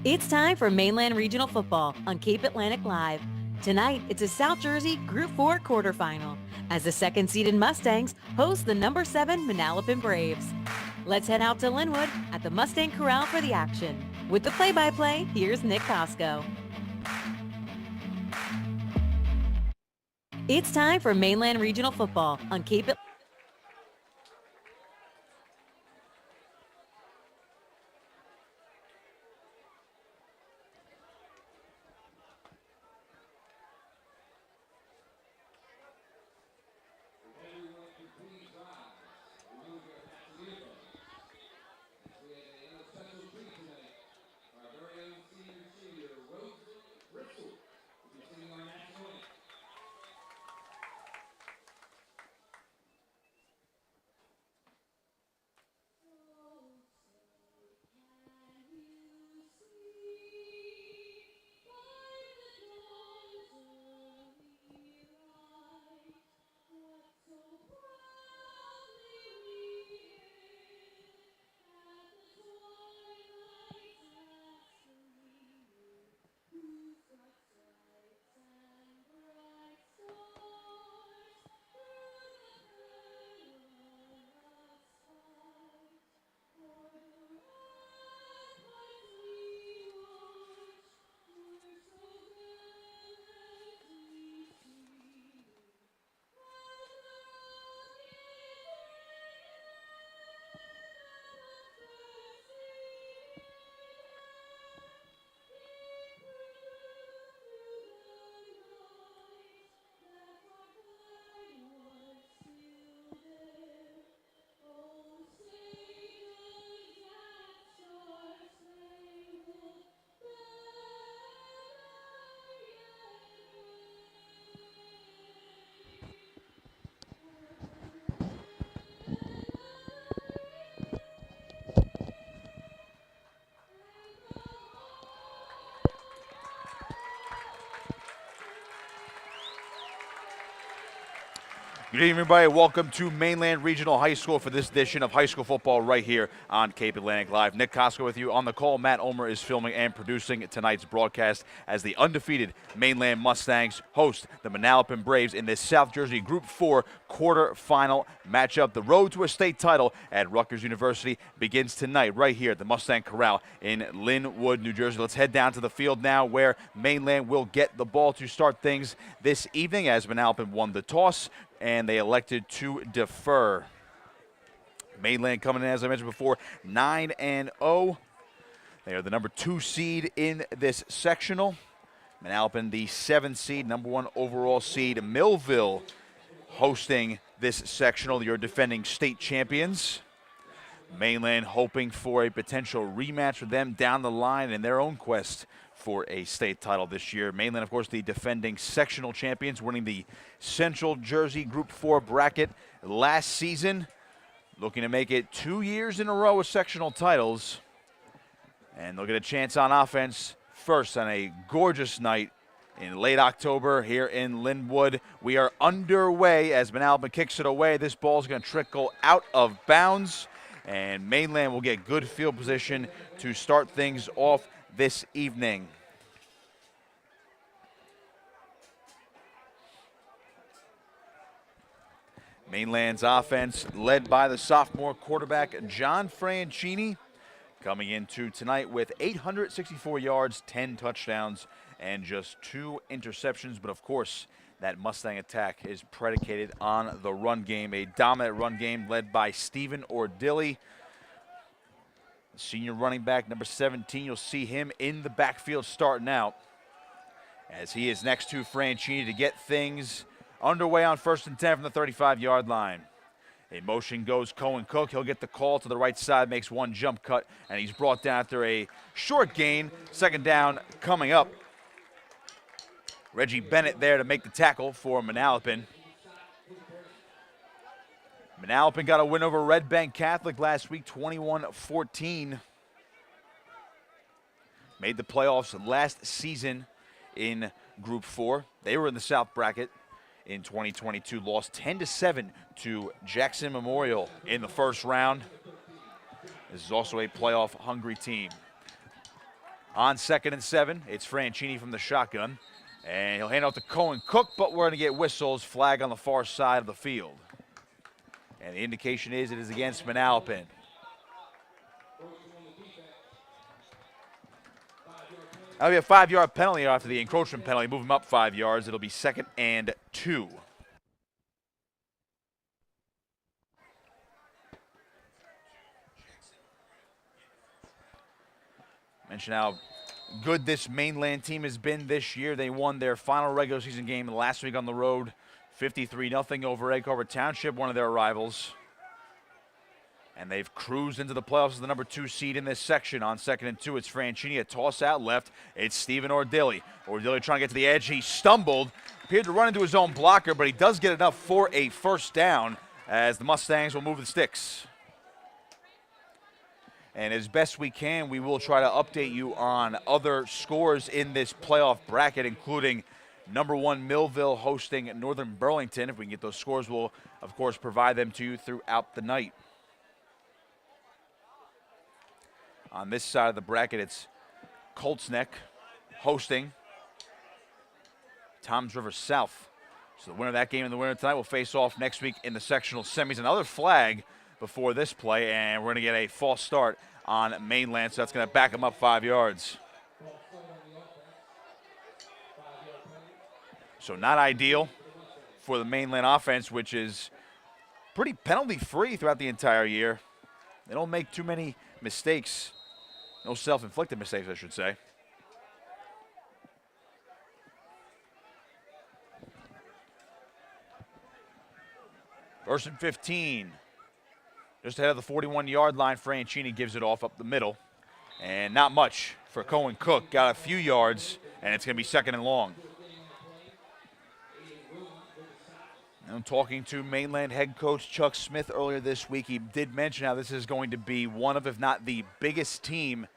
It's time for Mainland Regional Football on Cape Atlantic Live. Tonight, it's a South Jersey Group 4 quarterfinal as the second-seeded Mustangs host the number 7 Manalapan Braves. Let's head out to Linwood at the Mustang Corral for the action. With the play-by-play, here's Nick Costco. It's time for Mainland Regional Football on Cape Atlantic. Good evening, everybody. Welcome to Mainland Regional High School for this edition of high school football right here on Cape Atlantic Live. Nick Costco with you on the call. Matt Omer is filming and producing tonight's broadcast as the undefeated Mainland Mustangs host the Manalapan Braves in this South Jersey Group 4 quarterfinal matchup. The road to a state title at Rutgers University begins tonight right here at the Mustang Corral in Linwood, New Jersey. Let's head down to the field now where Mainland will get the ball to start things this evening as Manalapan won the toss and they elected to defer. Mainland coming in, as I mentioned before, 9-0. They are the number 2 seed in this sectional. Manalapan, the 7th seed, number 1 overall seed. Millville hosting this sectional, your defending state champions. Mainland hoping for a potential rematch with them down the line in their own quest for a state title this year. Mainland, of course, the defending sectional champions, winning the Central Jersey Group 4 bracket last season. Looking to make it 2 years in a row with sectional titles. And they'll get a chance on offense first on a gorgeous night in late October here in Linwood. We are underway as Manalapan kicks it away. This ball is going to trickle out of bounds, and Mainland will get good field position to start things off this evening. Mainland's offense led by the sophomore quarterback John Franchini, coming into tonight with 864 yards, 10 touchdowns, and just 2 interceptions. But of course, that Mustang attack is predicated on the run game, a dominant run game led by Stephen Ordilli. Senior running back, number 17, you'll see him in the backfield starting out as he is next to Franchini to get things underway on 1st and 10 from the 35-yard line. A motion goes Cohen Cook. He'll get the call to the right side, makes one jump cut, and he's brought down after a short gain. 2nd down coming up. Reggie Bennett there to make the tackle for Manalapan. Manalapan got a win over Red Bank Catholic last week, 21-14. Made the playoffs last season in Group 4. They were in the South bracket in 2022. Lost 10-7 to Jackson Memorial in the first round. This is also a playoff-hungry team. On 2nd and 7, it's Franchini from the shotgun. And he'll hand off to Cohen Cook, but we're going to get whistles, flag on the far side of the field. And the indication is it is against Manalapan. That'll be a 5-yard penalty after the encroachment penalty. Move him up 5 yards. It'll be 2nd and 2. Mention how good this Mainland team has been this year. They won their final regular season game last week on the road, 53-0 over Egg Harbor Township, one of their rivals. And they've cruised into the playoffs as the number 2 seed in this section. On 2nd and 2, it's Franchini, a toss out left. It's Stephen Ordilli. Ordilli trying to get to the edge. He stumbled, appeared to run into his own blocker, but he does get enough for a first down as the Mustangs will move the sticks. And as best we can, we will try to update you on other scores in this playoff bracket, including number 1 Millville hosting Northern Burlington. If we can get those scores, we'll, of course, provide them to you throughout the night. On this side of the bracket, it's Colts Neck hosting Toms River South. So the winner of that game and the winner tonight will face off next week in the sectional semis. Another flag before this play, and we're going to get a false start on Mainland, so that's going to back them up 5 yards. So not ideal for the Mainland offense, which is pretty penalty-free throughout the entire year. They don't make too many mistakes. No self-inflicted mistakes, I should say. First and 15. Just ahead of the 41-yard line, Franchini gives it off up the middle. And not much for Cohen Cook. Got a few yards, and it's going to be 2nd and long. I'm talking to Mainland head coach Chuck Smith earlier this week. He did mention how this is going to be one of, if not the biggest team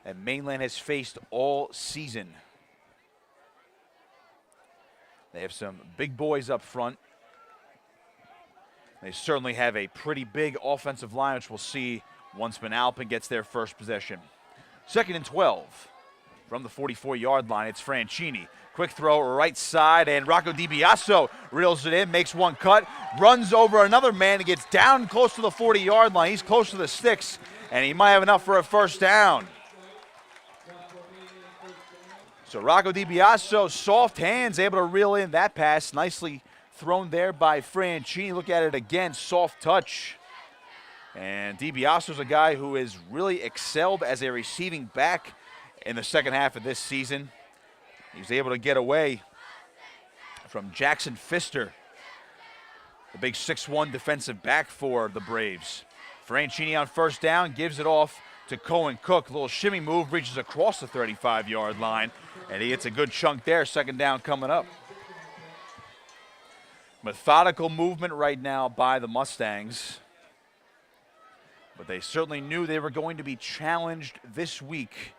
that Mainland has faced all season. They have some big boys up front. They certainly have a pretty big offensive line, which we'll see once Manalapan gets their first possession. 2nd and 12 from the 44-yard line. It's Franchini. Quick throw right side, and Rocco DiBiaso reels it in, makes one cut, runs over another man, and gets down close to the 40-yard line. He's close to the sticks, and he might have enough for a first down. So Rocco DiBiaso, soft hands, able to reel in that pass. Nicely thrown there by Franchini. Look at it again, soft touch. And DiBiaso's a guy who has really excelled as a receiving back in the second half of this season. He was able to get away from Jackson Pfister, the big 6'1" defensive back for the Braves. Franchini on first down, gives it off to Cohen Cook. A little shimmy move, reaches across the 35-yard line, and he hits a good chunk there. 2nd down coming up. Methodical movement right now by the Mustangs, but they certainly knew they were going to be challenged this week.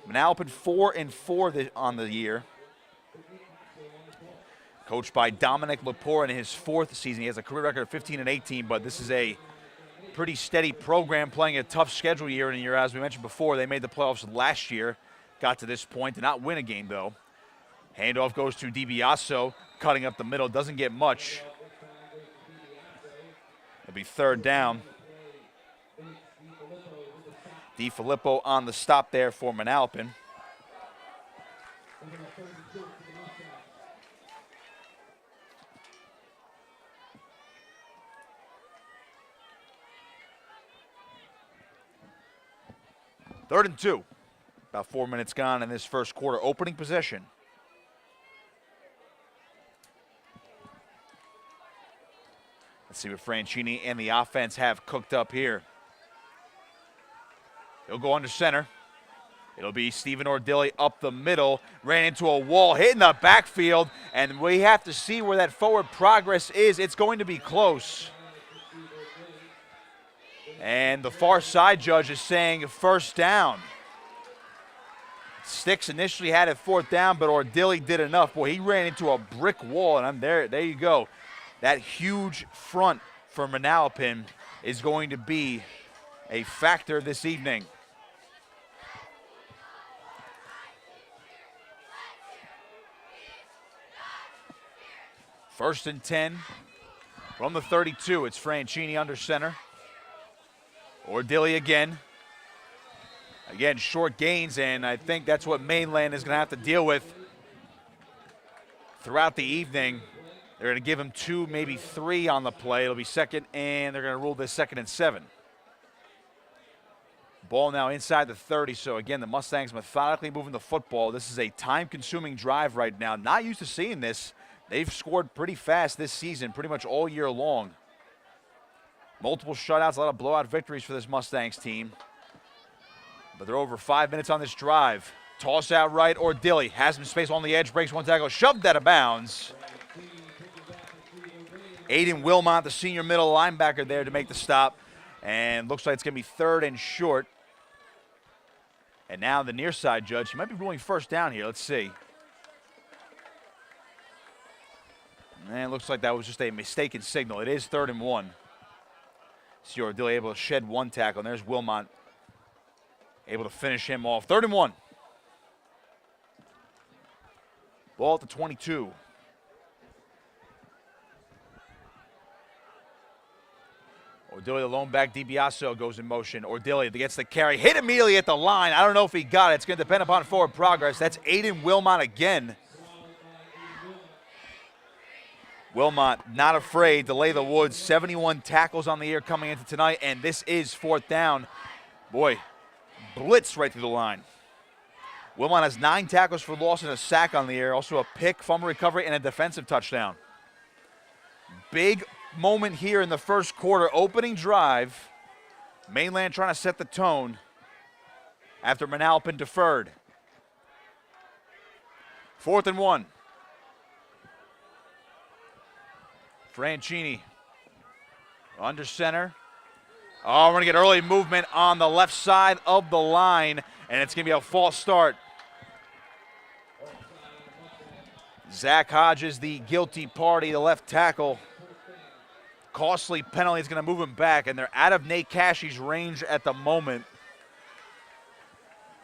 Manalapan 4-4 on the year. Coached by Dominic Lepore in his 4th season. He has a career record of 15-18, but this is a pretty steady program playing a tough schedule year in a year. As we mentioned before, they made the playoffs last year, got to this point, did not win a game though. Handoff goes to DiBiaso, cutting up the middle, doesn't get much. It'll be 3rd down. DiFilippo on the stop there for Manalapan. Third and 2. About 4 minutes gone in this first quarter. Opening possession. Let's see what Franchini and the offense have cooked up here. He'll go under center. It'll be Stephen Ordilli up the middle. Ran into a wall, hit in the backfield, and we have to see where that forward progress is. It's going to be close. And the far side judge is saying first down. Sticks initially had it 4th down, but Ordilli did enough. Boy, he ran into a brick wall, and there you go. That huge front for Manalapan is going to be a factor this evening. First and 10 from the 32. It's Franchini under center. Ordilli again. Again, short gains, and I think that's what Mainland is going to have to deal with throughout the evening. They're going to give him 2, maybe 3 on the play. It'll be second, and they're going to rule this 2nd and 7. Ball now inside the 30, so again, the Mustangs methodically moving the football. This is a time-consuming drive right now. Not used to seeing this. They've scored pretty fast this season, pretty much all year long. Multiple shutouts, a lot of blowout victories for this Mustangs team. But they're over 5 minutes on this drive. Toss out right, Ordilli has some space on the edge, breaks one tackle, shoved out of bounds. Aiden Wilmot, the senior middle linebacker there to make the stop. And looks like it's going to be 3rd and short. And now the near side judge, he might be ruling first down here. Let's see. And it looks like that was just a mistaken signal. It is 3rd and 1. See Ordilli able to shed one tackle. And there's Wilmot able to finish him off. 3rd and 1. Ball at the 22. Ordilli, the lone back, DiBiaso goes in motion. Ordilli gets the carry, hit immediately at the line. I don't know if he got it. It's going to depend upon forward progress. That's Aiden Wilmot again. Wilmot not afraid to lay the woods. 71 tackles on the year coming into tonight, and this is 4th down. Boy, blitz right through the line. Wilmot has 9 tackles for loss and a sack on the year. Also a pick, fumble recovery, and a defensive touchdown. Big moment here in the first quarter, opening drive. Mainland trying to set the tone after Manalapan deferred. 4th and 1. Franchini under center. Oh, we're going to get early movement on the left side of the line, and it's going to be a false start. Zach Hodges, the guilty party, the left tackle. Costly penalty is going to move him back, and they're out of Nate Cashie's range at the moment.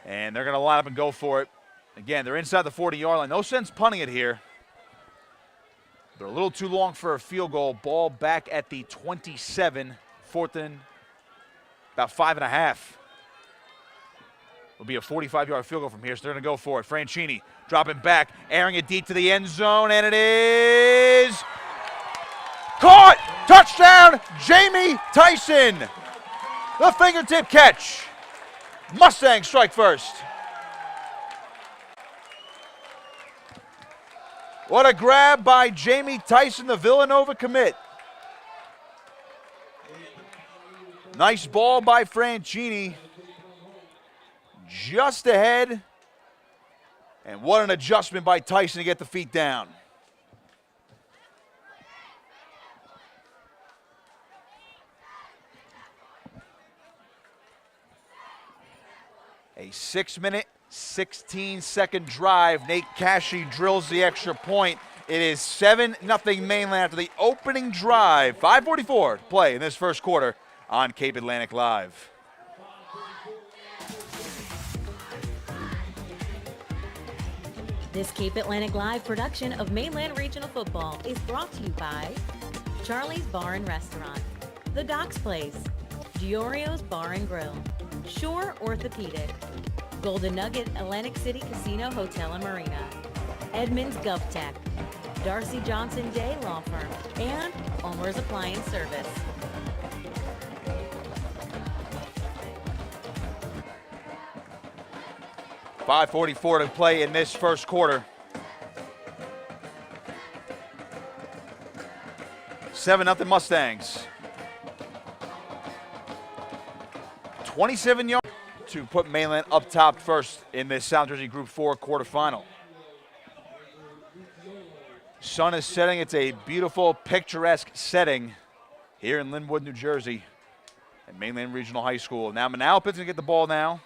And they're going to line up and go for it. Again, they're inside the 40-yard line. No sense punting it here. They're a little too long for a field goal. Ball back at the 27, 4th and about 5.5. Will be a 45-yard field goal from here, so they're going to go for it. Franchini dropping back, airing it deep to the end zone, and it is caught! Touchdown, Jamie Tyson. The fingertip catch. Mustangs strike first. What a grab by Jamie Tyson, the Villanova commit. Nice ball by Franchini. Just ahead. And what an adjustment by Tyson to get the feet down. A 6-minute, 16-second drive. Nate Cashie drills the extra point. It is 7-0 Mainland after the opening drive. 5:44 to play in this first quarter on Cape Atlantic Live. This Cape Atlantic Live production of Mainland Regional Football is brought to you by Charlie's Bar and Restaurant, The Docks Place, Giorgio's Bar and Grill, Shore Orthopedic, Golden Nugget Atlantic City Casino Hotel and Marina, Edmonds GovTech, Darcy Johnson Day Law Firm, and Omer's Appliance Service. .544 to play in this first quarter. 7-0 Mustangs. 27 yards to put Mainland up top first in this South Jersey Group 4 quarterfinal. Sun is setting. It's a beautiful, picturesque setting here in Linwood, New Jersey at Mainland Regional High School. Now Manalapan's going to get the ball now.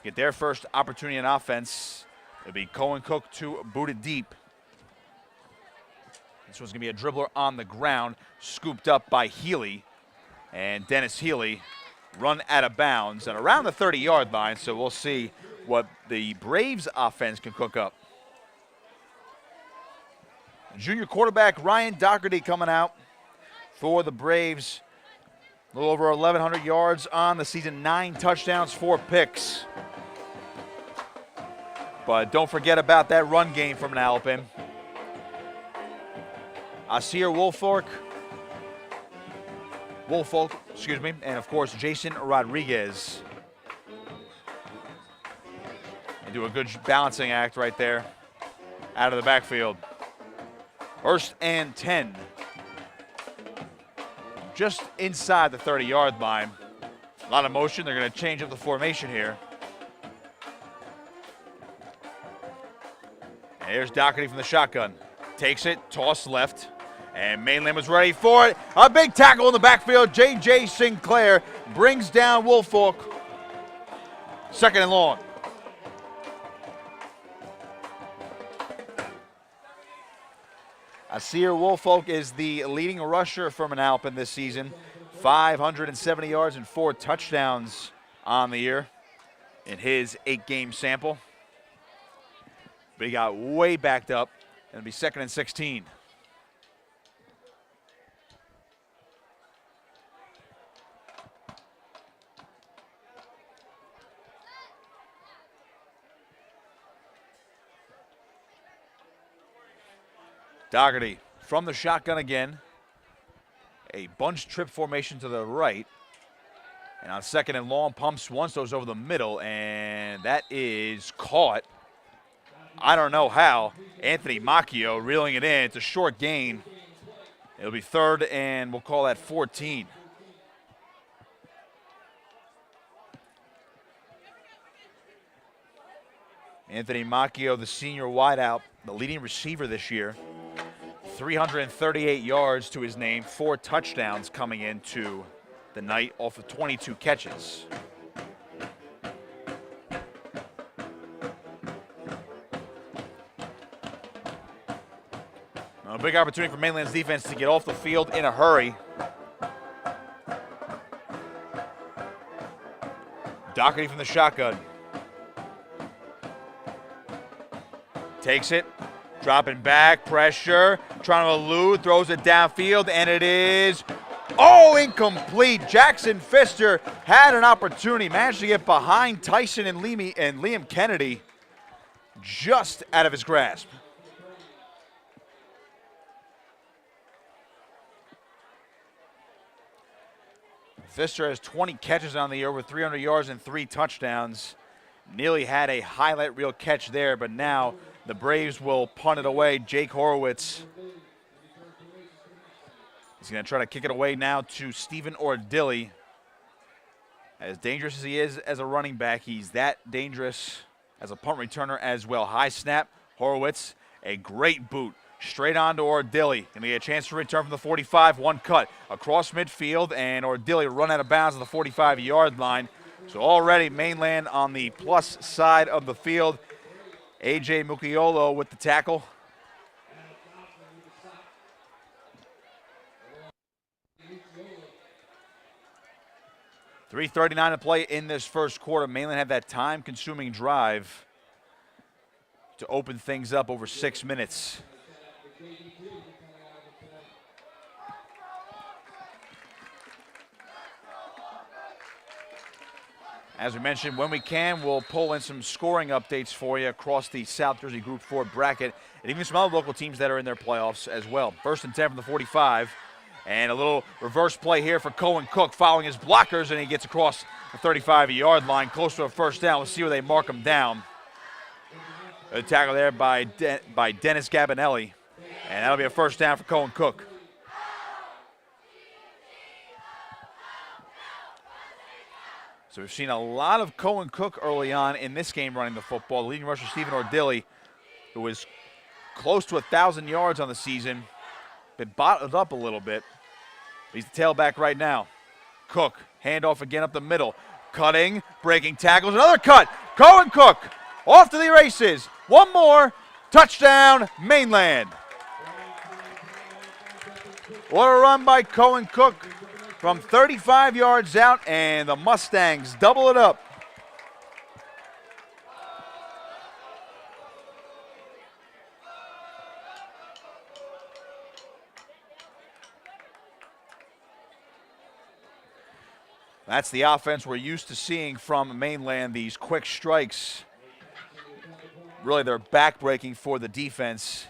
Get their first opportunity in offense. It'll be Cohen Cook to boot it deep. This one's going to be a dribbler on the ground, scooped up by Healy. And Dennis Healy run out of bounds and around the 30-yard line, so we'll see what the Braves offense can cook up. Junior quarterback Ryan Doherty coming out for the Braves. A little over 1,100 yards on the season, 9 touchdowns, 4 picks. But don't forget about that run game from Manalapan. Asir Woolfolk, and of course Jason Rodriguez. They do a good balancing act right there out of the backfield. 1st and 10. Just inside the 30-yard line. A lot of motion. They're going to change up the formation here. And here's Doherty from the shotgun. Takes it, toss left. And Mainland was ready for it. A big tackle in the backfield. J.J. Sinclair brings down Woolfolk. 2nd and long. Asir Woolfolk is the leading rusher for Manalapan this season. 570 yards and 4 touchdowns on the year in his 8-game sample. But he got way backed up. It'll be 2nd and 16. Doherty from the shotgun again. A bunch trip formation to the right. And on 2nd and long, pumps once those over the middle, and that is caught. I don't know how. Anthony Macchio reeling it in. It's a short gain. It'll be 3rd, and we'll call that 14. Anthony Macchio, the senior wideout, the leading receiver this year. 338 yards to his name, 4 touchdowns coming into the night off of 22 catches. A big opportunity for Mainland's defense to get off the field in a hurry. Doherty from the shotgun. Takes it, dropping back, pressure, trying to elude, throws it downfield, and it is, incomplete. Jackson Pfister had an opportunity, managed to get behind Tyson and Liam Kennedy, just out of his grasp. Pfister has 20 catches on the year with 300 yards and 3 touchdowns. Nearly had a highlight reel catch there, but now the Braves will punt it away. Jake Horowitz. He's going to try to kick it away now to Stephen Ordilli. As dangerous as he is as a running back, he's that dangerous as a punt returner as well. High snap, Horowitz, a great boot. Straight on to Ordilli. Going to get a chance to return from the 45. 1 cut across midfield, and Ordilli run out of bounds at the 45-yard line. So already Mainland on the plus side of the field. A.J. Mucciolo with the tackle. .339 to play in this first quarter. Mainland had that time-consuming drive to open things up over 6 minutes. As we mentioned, when we can, we'll pull in some scoring updates for you across the South Jersey Group 4 bracket, and even some other local teams that are in their playoffs as well. 1st and 10 from the 45, and a little reverse play here for Cohen Cook following his blockers, and he gets across the 35-yard line, close to a first down. We'll see where they mark him down. A tackle there by Dennis Gabinelli, and that'll be a first down for Cohen Cook. So we've seen a lot of Cohen Cook early on in this game running the football. The leading rusher, Stephen Ordilli, who was close to 1,000 yards on the season, been bottled up a little bit. He's the tailback right now. Cook, handoff again up the middle. Cutting, breaking tackles, another cut. Cohen Cook off to the races. One more, touchdown, Mainland. What a run by Cohen Cook from 35 yards out, and the Mustangs double it up. That's the offense we're used to seeing from Mainland, these quick strikes. Really, they're backbreaking for the defense.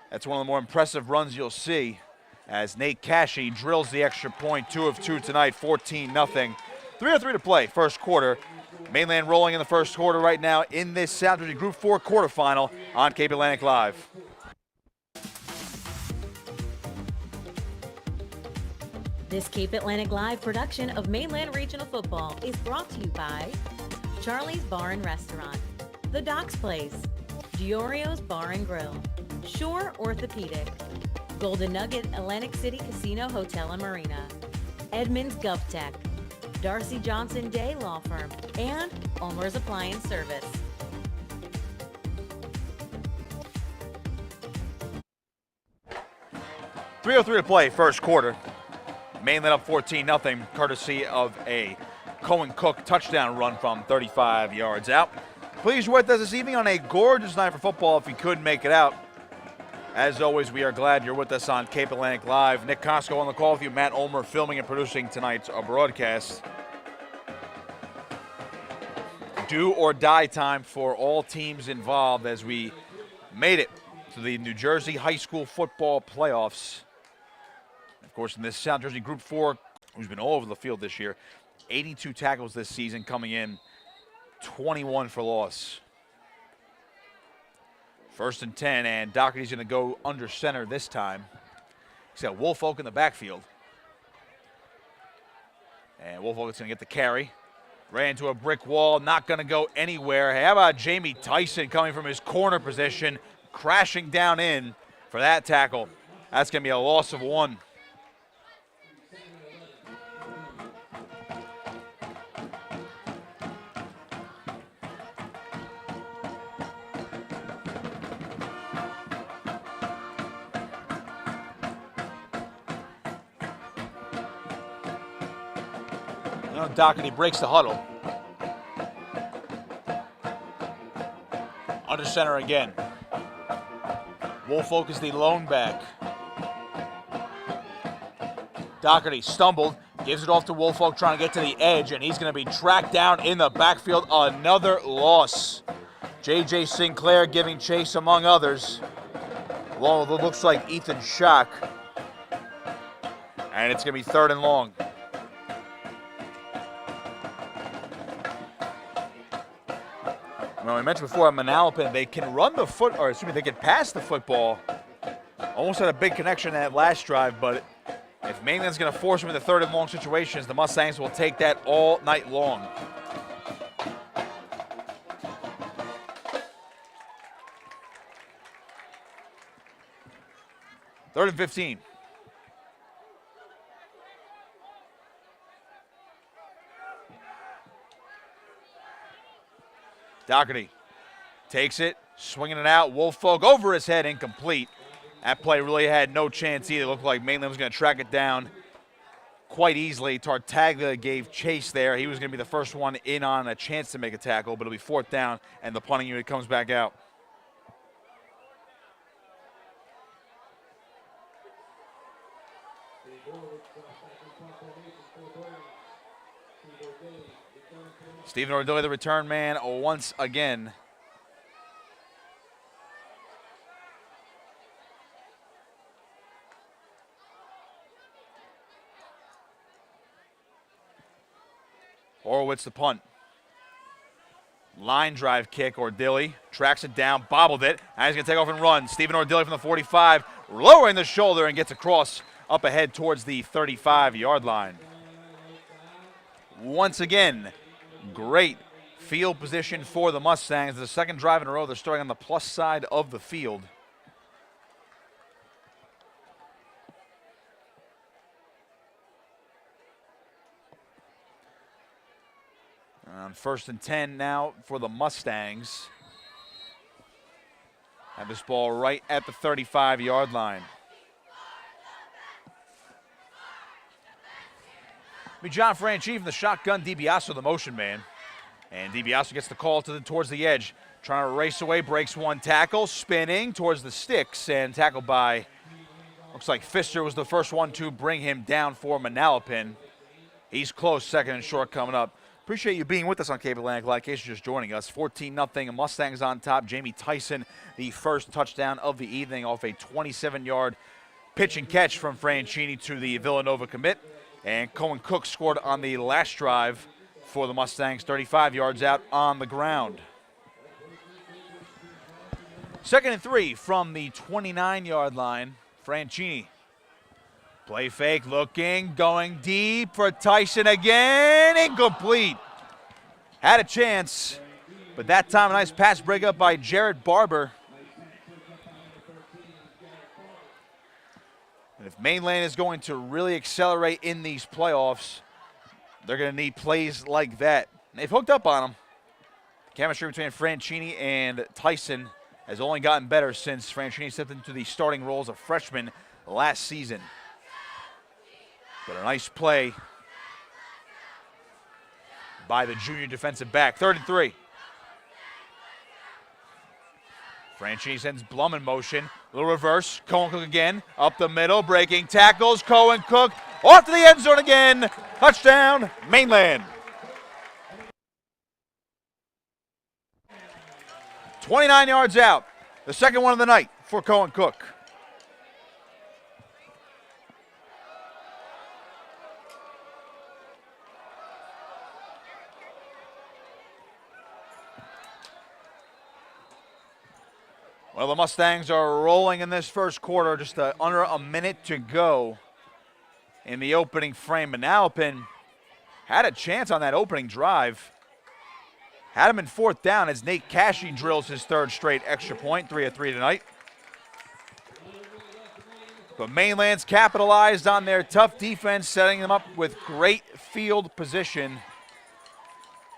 That's one of the more impressive runs you'll see as Nate Cashy drills the extra point, 2 of 2 tonight, 14-0. 3:03 to play, first quarter. Mainland rolling in the first quarter right now in this South Jersey Group 4 quarterfinal on Cape Atlantic Live. This Cape Atlantic Live production of Mainland Regional Football is brought to you by Charlie's Bar and Restaurant, The Docks Place, Giorio's Bar and Grill, Shore Orthopedic, Golden Nugget Atlantic City Casino Hotel and Marina, Edmunds GovTech, Darcy Johnson Day Law Firm, and Ulmer's Appliance Service. .303 to play, first quarter. Mainland up 14-0, courtesy of a Cohen Cook touchdown run from 35 yards out. Please with us this evening on a gorgeous night for football if you couldn't make it out. As always, we are glad you're with us on Cape Atlantic Live. Nick Costco on the call with you, Matt Ulmer filming and producing tonight's broadcast. Do or die time for all teams involved as we made it to the New Jersey High School Football Playoffs. Of course, in this South Jersey Group 4, who's been all over the field this year, 82 tackles this season coming in, 21 for loss. First and 10, and Doherty's going to go under center this time. He's got Woolfolk in the backfield. And Woolfolk is going to get the carry. Ran into a brick wall, not going to go anywhere. How about Jamie Tyson coming from his corner position, crashing down in for that tackle. That's going to be a loss of 1. Doherty breaks the huddle. Under center again. Woolfolk is the lone back. Doherty stumbled, gives it off to Woolfolk trying to get to the edge, and he's going to be tracked down in the backfield. Another loss. J.J. Sinclair giving chase among others. Along with what looks like Ethan Schock. And it's going to be 3rd and long. Well, we mentioned before, at Manalapan, they can run the they can pass the football. Almost had a big connection in that last drive, but if Mainland's going to force them into 3rd and long situations, the Mustangs will take that all night long. Third and 15. Doherty takes it, swinging it out. Woolfolk over his head, incomplete. That play really had no chance either. It looked like Mainland was going to track it down quite easily. Tartaglia gave chase there. He was going to be the first one in on a chance to make a tackle, but it'll be 4th down, and the punting unit comes back out. Stephen Ordilli, the return man, once again. Horowitz the punt. Line drive kick, Ordilli tracks it down, bobbled it. Now he's going to take off and run. Stephen Ordilli from the 45, lowering the shoulder and gets across up ahead towards the 35-yard line. Once again, great field position for the Mustangs. The second drive in a row, they're starting on the plus side of the field. On 1st and 10 now for the Mustangs. Have this ball right at the 35-yard line. John Franchi from the shotgun, DiBiaso the motion man. And DiBiaso gets the call towards the edge. Trying to race away, breaks one tackle, spinning towards the sticks, and tackled by, looks like Pfister was the first one to bring him down for Manalapan. He's close, second and short coming up. Appreciate you being with us on Cape Atlantic Live. In case you're just joining us, 14-0 Mustangs on top. Jamie Tyson, the first touchdown of the evening off a 27-yard pitch and catch from Franchini to the Villanova commit. And Cohen Cook scored on the last drive for the Mustangs, 35 yards out on the ground. 2nd and 3 from the 29-yard line. Franchini. Play fake, looking, going deep for Tyson again. Incomplete. Had a chance, but that time a nice pass breakup by Jared Barber. And if Mainland is going to really accelerate in these playoffs, they're going to need plays like that. And they've hooked up on them. Chemistry between Franchini and Tyson has only gotten better since Franchini stepped into the starting role as a freshman last season. But a nice play by the junior defensive back. 3rd and 3. Franchini sends Blum in motion. Little reverse. Cohen Cook again. Up the middle. Breaking tackles. Cohen Cook off to the end zone again. Touchdown, Mainland. 29 yards out. The second one of the night for Cohen Cook. Well, the Mustangs are rolling in this first quarter, just under a minute to go in the opening frame. Manalapan had a chance on that opening drive. Had him in 4th down as Nate Cashy drills his 3rd straight extra point, 3 of 3 tonight. But Mainland's capitalized on their tough defense, setting them up with great field position.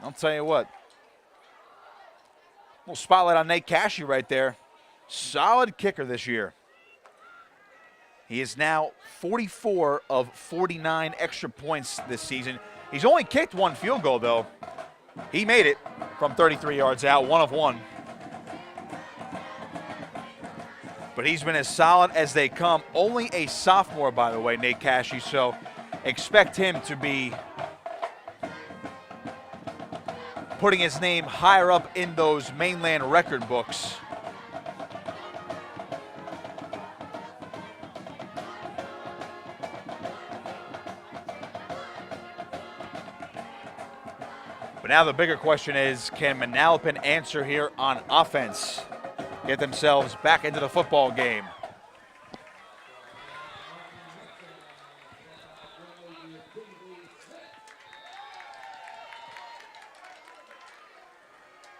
I'll tell you what, little spotlight on Nate Cashy right there. Solid kicker this year. He is now 44 of 49 extra points this season. He's only kicked 1 field goal, though. He made it from 33 yards out, 1 of 1. But he's been as solid as they come. Only a sophomore, by the way, Nate Cashy, so expect him to be putting his name higher up in those Mainland record books. But now the bigger question is, can Manalapan answer here on offense? Get themselves back into the football game.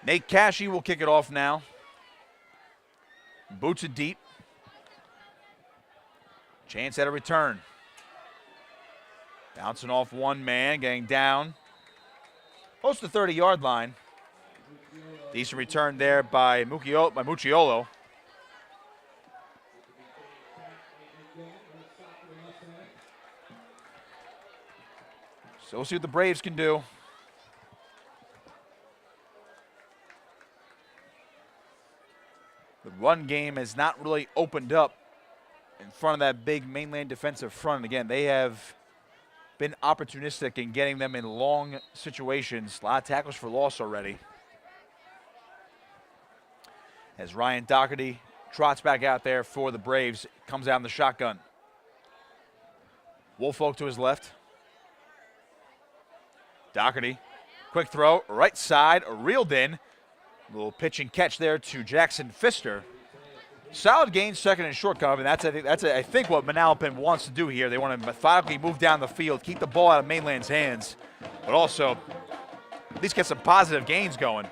Nate Cashy will kick it off now. Boots it deep. Chance at a return. Bouncing off one man, getting down. Close to the 30-yard line. Decent return there by Mucciolo. So we'll see what the Braves can do. The run game has not really opened up in front of that big Mainland defensive front. And again, they have been opportunistic in getting them in long situations. A lot of tackles for loss already. As Ryan Doherty trots back out there for the Braves, comes out in the shotgun. Woolfolk to his left. Doherty, quick throw, right side, reeled in. A little pitch and catch there to Jackson Pfister. Solid gain, 2nd and short cover, and that's I think what Manalapan wants to do here. They want to methodically move down the field, keep the ball out of Mainland's hands, but also at least get some positive gains going.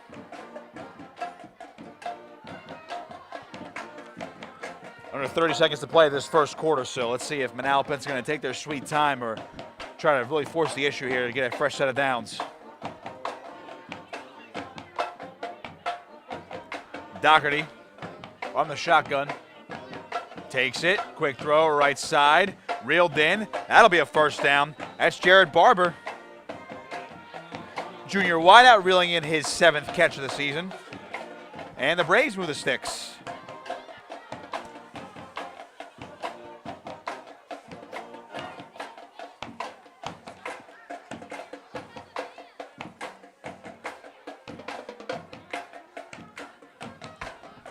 Under 30 seconds to play this first quarter, so let's see if Manalapan's going to take their sweet time or try to really force the issue here to get a fresh set of downs. Doherty on the shotgun. Takes it. Quick throw, right side. Reeled in. That'll be a first down. That's Jared Barber. Junior wideout reeling in his 7th catch of the season. And the Braves move the sticks.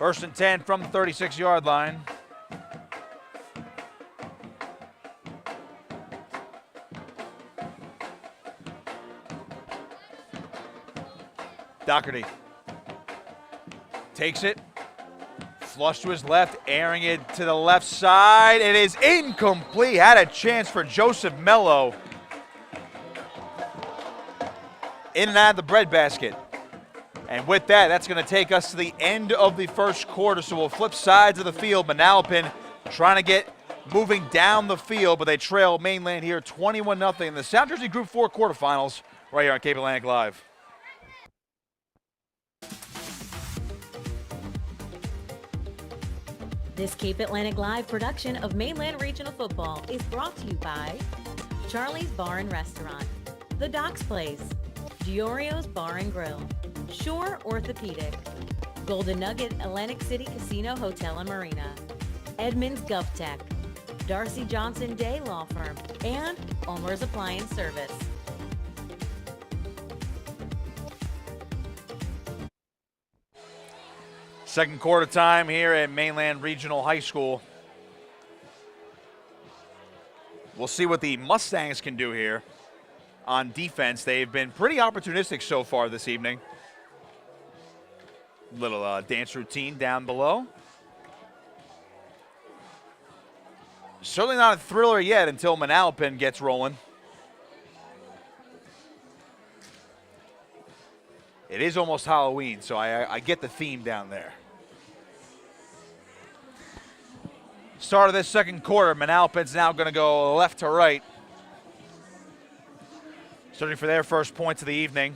First and 10 from the 36-yard line. Doherty takes it, flush to his left, airing it to the left side. It is incomplete. Had a chance for Joseph Mello. In and out of the breadbasket. And with that, that's going to take us to the end of the first quarter. So we'll flip sides of the field. Manalapan trying to get moving down the field, but they trail Mainland here 21-0 in the South Jersey Group 4 quarterfinals right here on Cape Atlantic Live. This Cape Atlantic Live production of Mainland Regional Football is brought to you by Charlie's Bar and Restaurant, The Docks Place, Giorio's Bar and Grill, Shore Orthopedic, Golden Nugget Atlantic City Casino Hotel and Marina, Edmonds GovTech, Darcy Johnson Day Law Firm, and Ulmer's Appliance Service. Second quarter time here at Mainland Regional High School. We'll see what the Mustangs can do here on defense. They've been pretty opportunistic so far this evening. Little dance routine down below. Certainly not a thriller yet until Manalapan gets rolling. It is almost Halloween, so I get the theme down there. Start of this second quarter, Manalapan's now going to go left to right. Searching for their first points of the evening.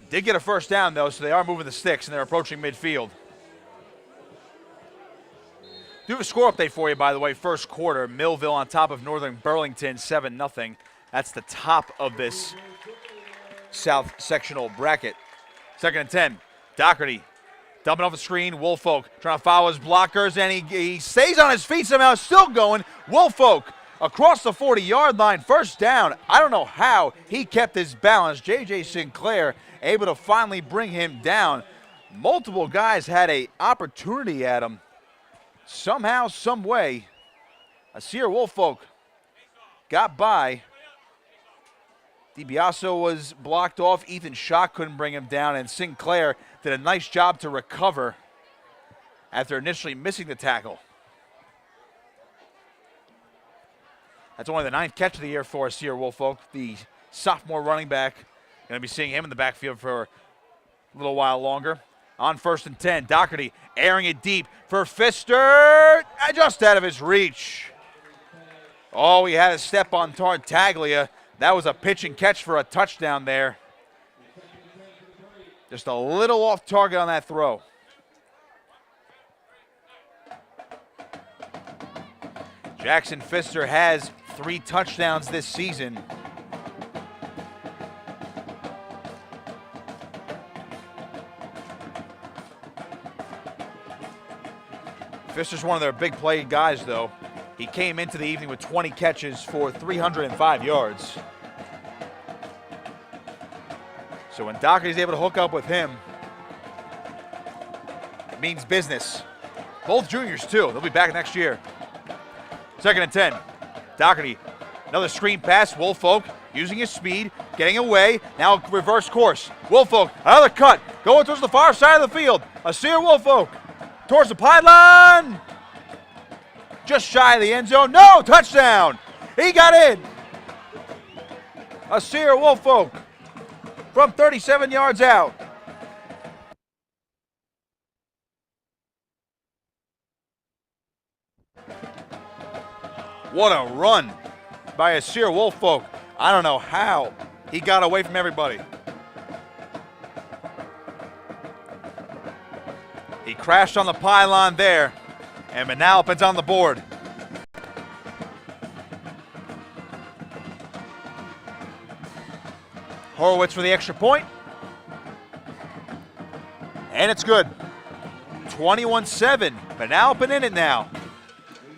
Did get a first down, though, so they are moving the sticks, and they're approaching midfield. Do have a score update for you, by the way. First quarter, Millville on top of Northern Burlington, 7-0. That's the top of this South sectional bracket. Second and 10, Doherty dumping off the screen. Woolfolk trying to follow his blockers, and he stays on his feet somehow, still going. Woolfolk across the 40-yard line, first down. I don't know how he kept his balance. J.J. Sinclair able to finally bring him down. Multiple guys had an opportunity at him. Somehow, some way, Asir Woolfolk got by. DiBiaso was blocked off. Ethan Shaw couldn't bring him down, and Sinclair did a nice job to recover after initially missing the tackle. That's only the 9th catch of the year for Asir Woolfolk, the sophomore running back. Going to be seeing him in the backfield for a little while longer. On first and 10, Doherty airing it deep for Pfister, just out of his reach. Oh, he had a step on Tartaglia. That was a pitch and catch for a touchdown there. Just a little off target on that throw. Jackson Pfister has 3 touchdowns this season. Pfister's one of their big play guys, though. He came into the evening with 20 catches for 305 yards. So when Doherty's able to hook up with him, it means business. Both juniors, too. They'll be back next year. Second and 10. Doherty, another screen pass. Woolfolk using his speed, getting away. Now reverse course. Woolfolk, another cut. Going towards the far side of the field. Asir Woolfolk towards the pylon. Just shy of the end zone. No, touchdown. He got in. Asir Woolfolk from 37 yards out. What a run by Asir Woolfolk. I don't know how he got away from everybody. He crashed on the pylon there, and Manalapan's on the board. Horowitz for the extra point. And it's good. 21-7. Manalapan in it now.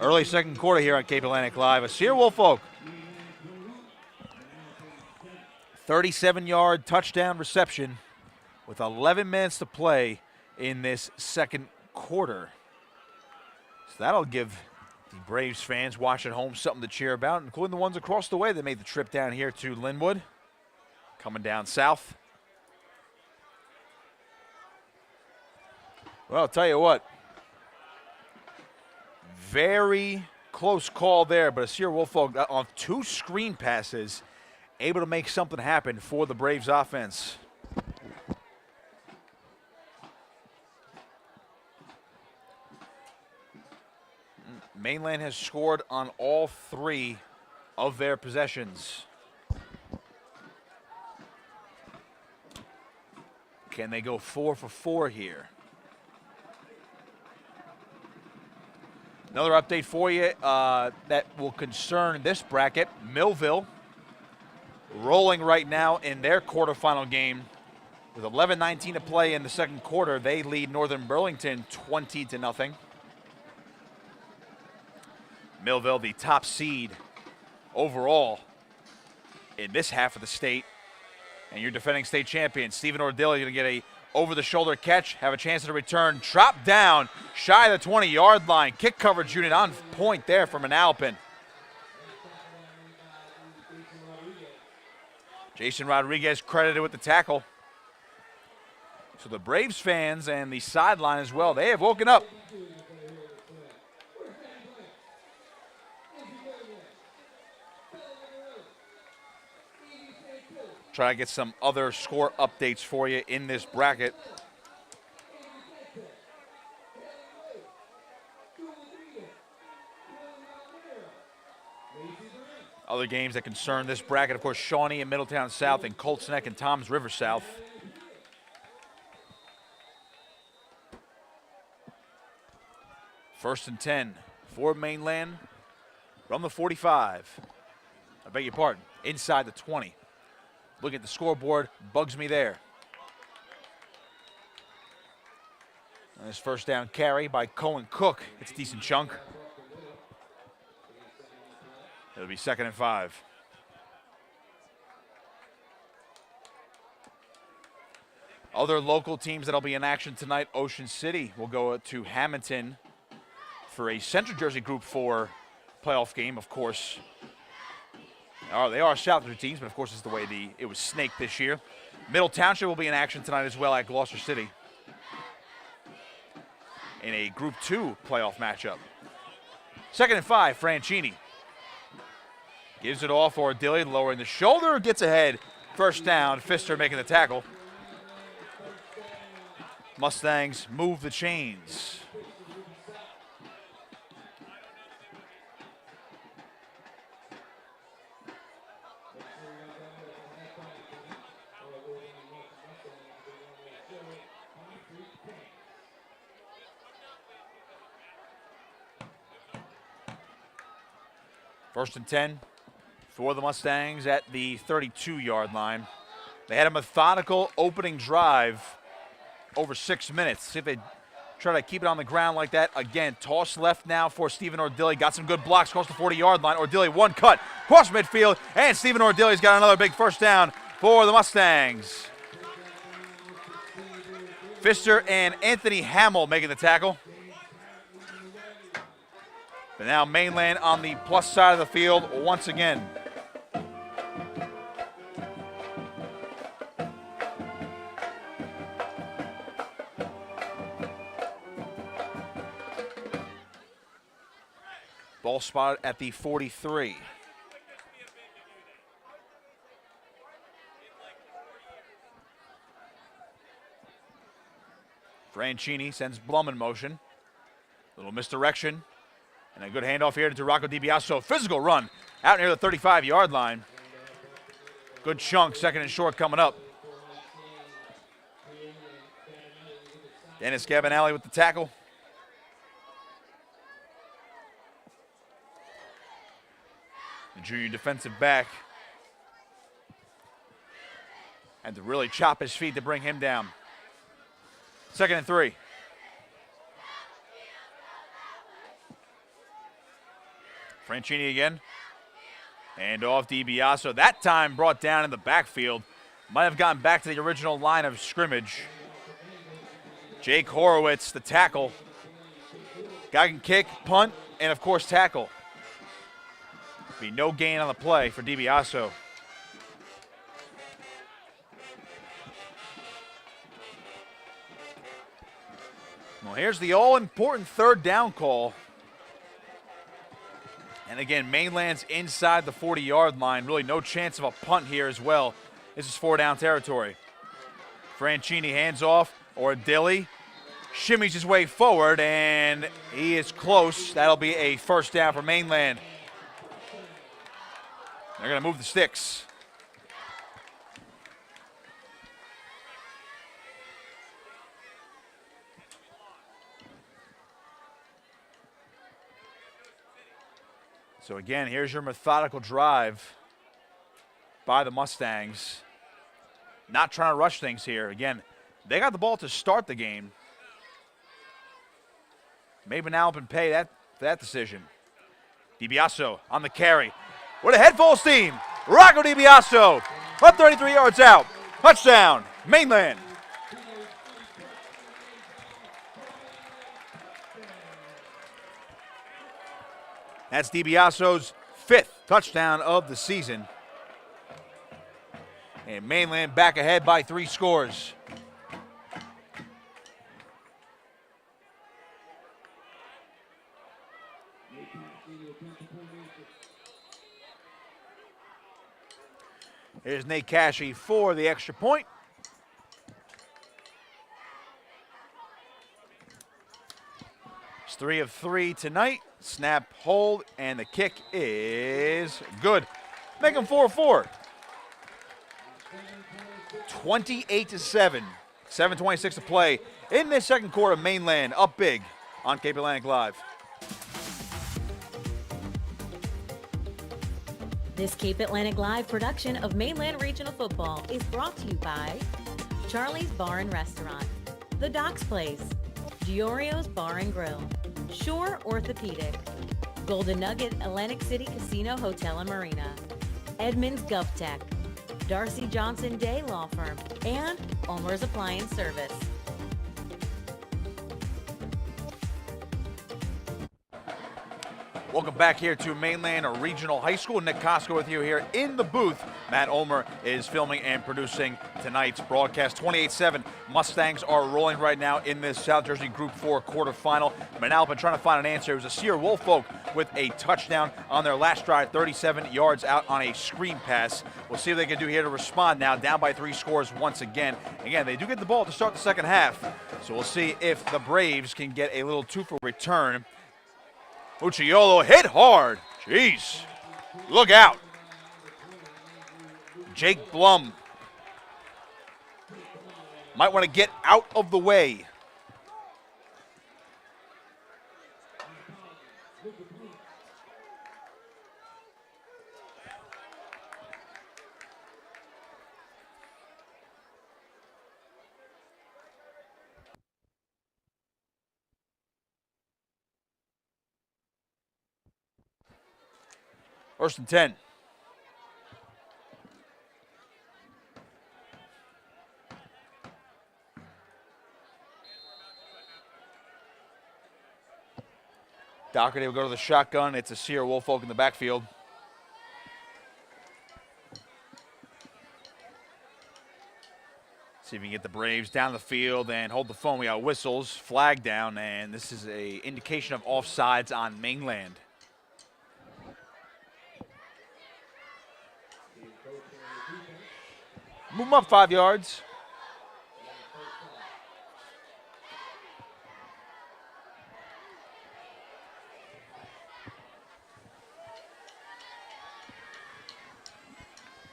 Early second quarter here on Cape Atlantic Live. Asir Woolfolk. 37-yard touchdown reception with 11 minutes to play in this second quarter. So that'll give the Braves fans watching at home something to cheer about, including the ones across the way that made the trip down here to Linwood, coming down south. Well, I'll tell you what, very close call there, but Asir Wolfog on 2 screen passes, able to make something happen for the Braves offense. Mainland has scored on all 3 of their possessions. Can they go 4 for 4 here? Another update for you that will concern this bracket. Millville rolling right now in their quarterfinal game. With 11:19 to play in the second quarter, they lead Northern Burlington 20-0. Millville, the top seed overall in this half of the state. And your defending state champion, Stephen Ordilli, going to get a over-the-shoulder catch, have a chance to return, drop down, shy of the 20-yard line. Kick coverage unit on point there for Manalapan. Jason Rodriguez credited with the tackle. So the Braves fans and the sideline as well, they have woken up. Try to get some other score updates for you in this bracket. Other games that concern this bracket, of course, Shawnee and Middletown South and Colts Neck and Toms River South. First and 10 for Mainland from the 45. I beg your pardon, inside the 20. Look at the scoreboard, bugs me there. And this first down carry by Cohen Cook. It's a decent chunk. It'll be 2nd and 5. Other local teams that'll be in action tonight, Ocean City will go to Hamilton for a Central Jersey Group 4 playoff game, of course. They are South Jersey teams, but of course it's the way it was snaked this year. Middle Township will be in action tonight as well at Gloucester City in a Group 2 playoff matchup. 2nd and 5, Franchini. Gives it off for Ordilli, lowering the shoulder, gets ahead. First down, Pfister making the tackle. Mustangs move the chains. First and 10 for the Mustangs at the 32-yard line. They had a methodical opening drive over 6 minutes. See if they try to keep it on the ground like that. Again, toss left now for Stephen Ordilli. Got some good blocks across the 40-yard line. Ordilli, one cut, cross midfield, and Stephen Ordilli's got another big first down for the Mustangs. Pfister and Anthony Hamill making the tackle. But now Mainland on the plus side of the field once again. Ball spotted at the 43. Franchini sends Blum in motion. Little misdirection. And a good handoff here to Rocco DiBiaso. Physical run out near the 35-yard line. Good chunk, 2nd and short coming up. Dennis Gabinelli with the tackle. The junior defensive back had to really chop his feet to bring him down. 2nd and 3. Franchini again. And off DiBiaso. That time brought down in the backfield. Might have gotten back to the original line of scrimmage. Jake Horowitz, the tackle. Guy can kick, punt, and of course tackle. Be no gain on the play for DiBiaso. Well, here's the all-important third down call. And again, Mainland's inside the 40-yard line. Really no chance of a punt here as well. This is 4-down territory. Franchini hands off, or Dilly shimmies his way forward, and he is close. That'll be a first down for Mainland. They're going to move the sticks. So again, here's your methodical drive by the Mustangs. Not trying to rush things here. Again, they got the ball to start the game. Maybe Manalapan pay for that decision. DiBiaso on the carry. What a head full of steam. Rocco DiBiaso up 33 yards out. Touchdown, Mainland. That's DiBiaso's 5th touchdown of the season. And Mainland back ahead by 3 scores. Here's Nate Cashy for the extra point. It's 3 of 3 tonight. Snap, hold, and the kick is good. Make them 4-4. 28-7. 7:26 to play in this second quarter. Mainland up big on Cape Atlantic Live. This Cape Atlantic Live production of Mainland Regional Football is brought to you by Charlie's Bar and Restaurant, The Docks Place, Giorio's Bar and Grill, Shore Orthopedic, Golden Nugget Atlantic City Casino Hotel and Marina, Edmonds GovTech, Darcy Johnson Day Law Firm, and Ulmer's Appliance Service. Welcome back here to Mainland Regional High School. Nick Costco with you here in the booth. Matt Ulmer is filming and producing tonight's broadcast. 28-7. Mustangs are rolling right now in this South Jersey Group 4 quarterfinal. Manalapan trying to find an answer. It was a Sear Woolfolk with a touchdown on their last drive, 37 yards out on a screen pass. We'll see what they can do here to respond now. Down by 3 scores once again. Again, they do get the ball to start the second half. So we'll see if the Braves can get a little two for return. Uchiolo hit hard. Jeez. Look out. Jake Blum might want to get out of the way. First and 10. Doherty will go to the shotgun. It's a Sear Woolfolk in the backfield. See if we can get the Braves down the field and hold the phone. We got whistles, flag down, and this is an indication of offsides on Mainland. Move them up 5 yards.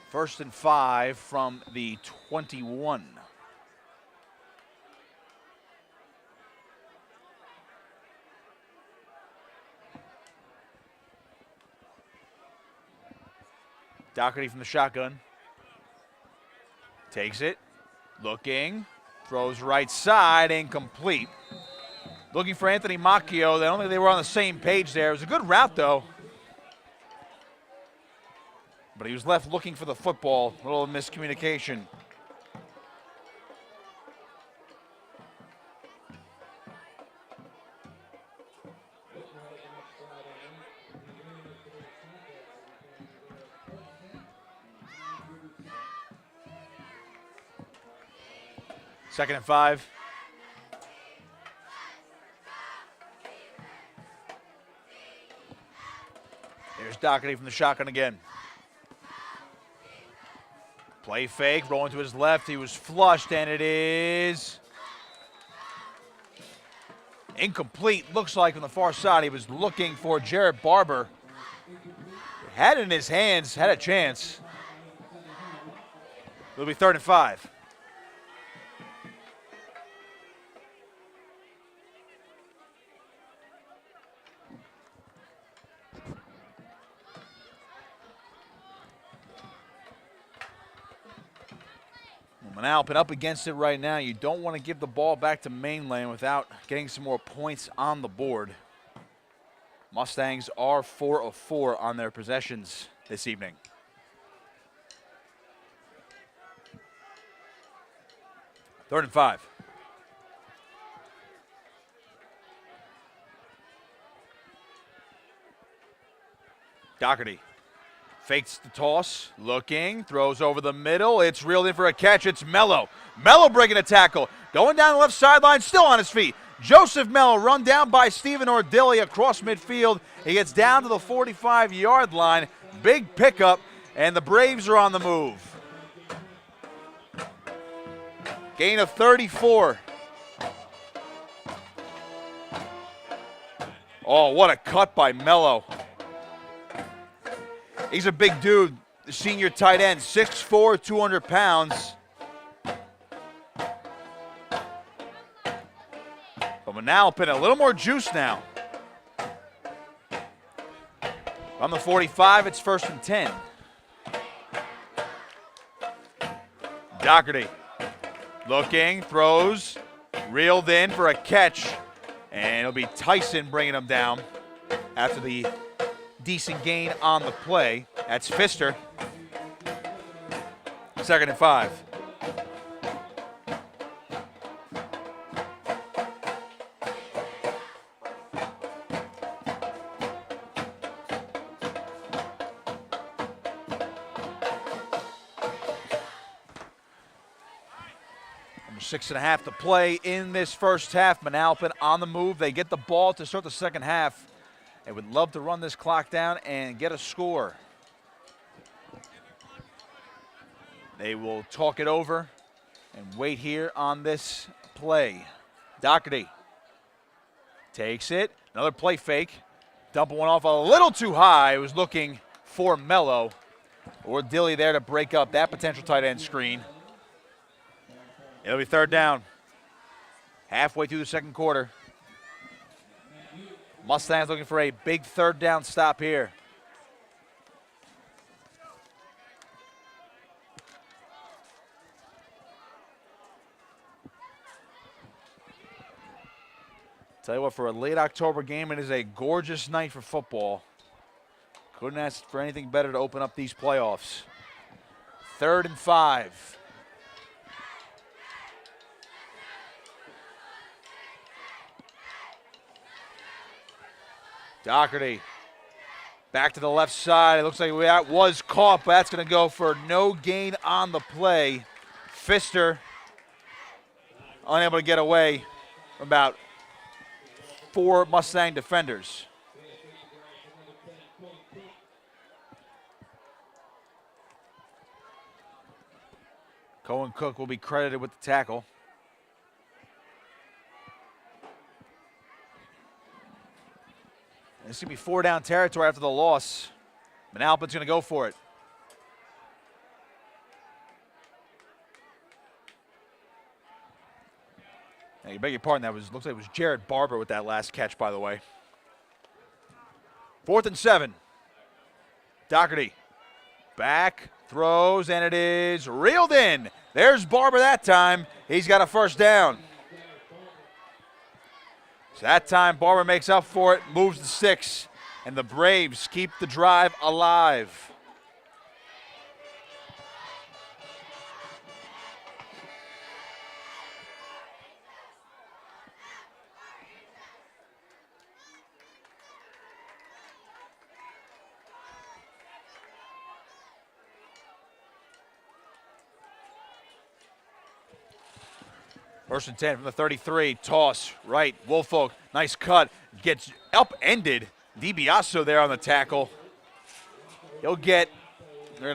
First and 5 from the 21. Doherty from the shotgun. Takes it, looking, throws right side, incomplete. Looking for Anthony Macchio. I don't think they were on the same page there. It was a good route, though. But he was left looking for the football. A little miscommunication. Second and 5. There's Doherty from the shotgun again. Play fake, rolling to his left. He was flushed, and it is incomplete. Looks like on the far side he was looking for Jared Barber. Had it in his hands, had a chance. It'll be 3rd and 5. Manalapan up against it right now. You don't want to give the ball back to Mainland without getting some more points on the board. Mustangs are 4 of 4 on their possessions this evening. Third and 5. Doherty fakes the toss, looking, throws over the middle. It's reeled in for a catch. It's Mello. Mello breaking a tackle. Going down the left sideline, still on his feet. Joseph Mello run down by Stephen Ordilli across midfield. He gets down to the 45-yard line. Big pickup, and the Braves are on the move. Gain of 34. Oh, what a cut by Mello. He's a big dude, the senior tight end, 6'4", 200 pounds. But Manalapan a little more juice now. On the 45, it's 1st and 10. Doherty looking, throws, reeled in for a catch, and it'll be Tyson bringing him down after the decent gain on the play. That's Pfister. 2nd and 5. Under 6.5 to play in this first half. Manalapan on the move. They get the ball to start the second half. They would love to run this clock down and get a score. They will talk it over and wait here on this play. Doherty takes it. Another play fake. Dumping one off a little too high. Was looking for Mello. Ordilli there to break up that potential tight end screen. It'll be 3rd down. Halfway through the second quarter. Mustangs looking for a big 3rd down stop here. Tell you what, for a late October game, it is a gorgeous night for football. Couldn't ask for anything better to open up these playoffs. 3rd and 5. Doherty back to the left side. It looks like that was caught, but that's going to go for no gain on the play. Pfister unable to get away from about 4 Mustang defenders. Cohen Cook will be credited with the tackle. It's going to be 4-down territory after the loss. Manalapan's going to go for it. Now, you beg your pardon, looks like it was Jared Barber with that last catch, by the way. 4th and 7. Doherty back, throws, and it is reeled in. There's Barber that time. He's got a 1st down. So that time, Barber makes up for it, moves to 6, and the Braves keep the drive alive. First and 10 from the 33. Toss, right. Woolfolk, nice cut. Gets upended. DiBiaso there on the tackle. They're going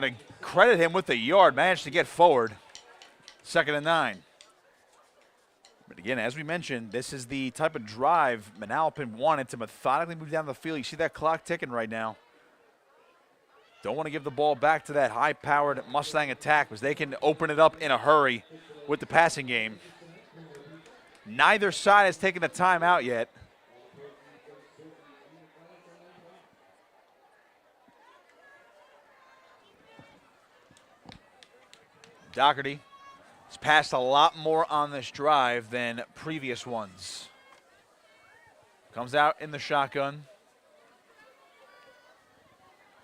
to credit him with the yard. Managed to get forward. 2nd and 9. But again, as we mentioned, this is the type of drive Manalapan wanted to methodically move down the field. You see that clock ticking right now. Don't want to give the ball back to that high-powered Mustang attack because they can open it up in a hurry with the passing game. Neither side has taken a timeout yet. Doherty has passed a lot more on this drive than previous ones. Comes out in the shotgun.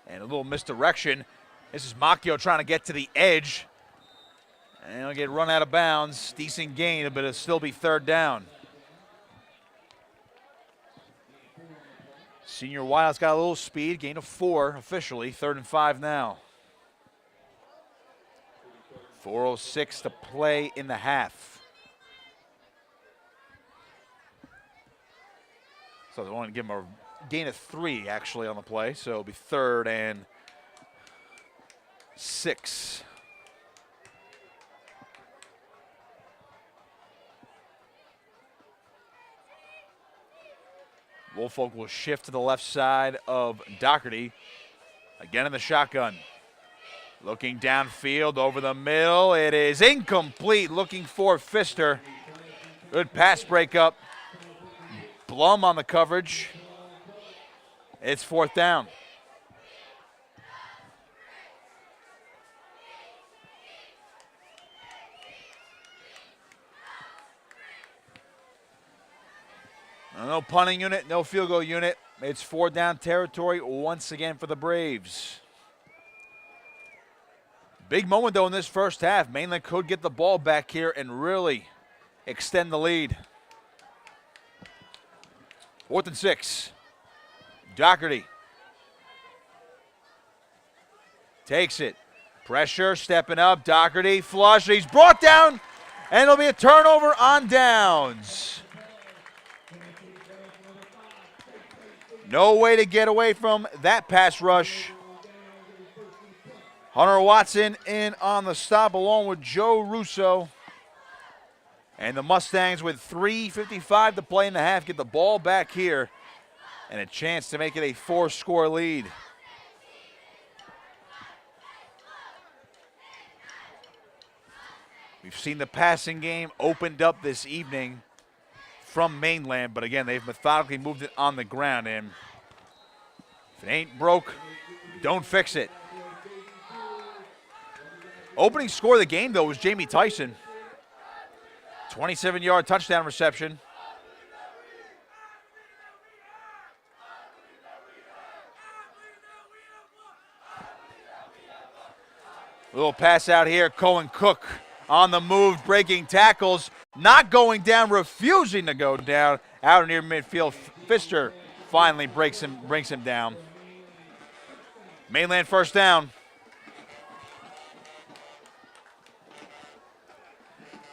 And a little misdirection. This is Macchio trying to get to the edge. And he'll get run out of bounds. Decent gain, but it'll still be 3rd down. Senior Wideout's got a little speed. Gain of 4 officially. 3rd and 5 now. 4:06 to play in the half. So they want to give him a gain of 3 actually on the play. So it'll be 3rd and 6. Woolfolk will shift to the left side of Doherty. Again in the shotgun. Looking downfield over the middle. It is incomplete. Looking for Pfister. Good pass breakup. Blum on the coverage. It's 4th down. No punting unit, no field goal unit. It's 4th down territory once again for the Braves. Big moment, though, in this first half. Mainland could get the ball back here and really extend the lead. 4th and 6. Doherty takes it. Pressure, stepping up. Doherty, flush. He's brought down, and it'll be a turnover on downs. No way to get away from that pass rush. Hunter Watson in on the stop along with Joe Russo. And the Mustangs with 3:55 to play in the half get the ball back here and a chance to make it a 4-score lead. We've seen the passing game opened up this evening from Mainland, but again, they've methodically moved it on the ground, and if it ain't broke, don't fix it. Opening score of the game, though, was Jamie Tyson. 27-yard touchdown reception. Little pass out here. Cohen Cook on the move, breaking tackles, not going down, refusing to go down. Out near midfield, Pfister finally brings him down. Mainland 1st down.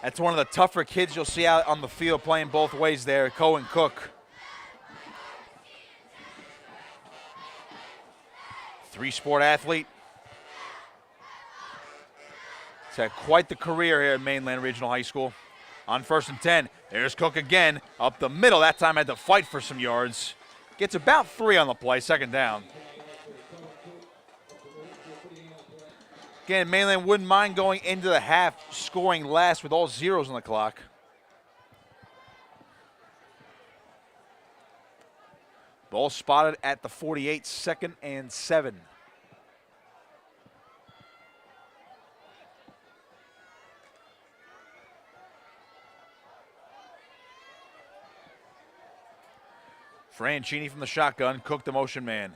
That's one of the tougher kids you'll see out on the field playing both ways there, Cohen Cook. 3-sport athlete. He's had quite the career here at Mainland Regional High School. On 1st and 10, there's Cook again, up the middle. That time had to fight for some yards. Gets about 3 on the play, 2nd down. Again, Mainland wouldn't mind going into the half, scoring last with all zeros on the clock. Ball spotted at the 48, 2nd and 7. Franchini from the shotgun, Cook the motion man.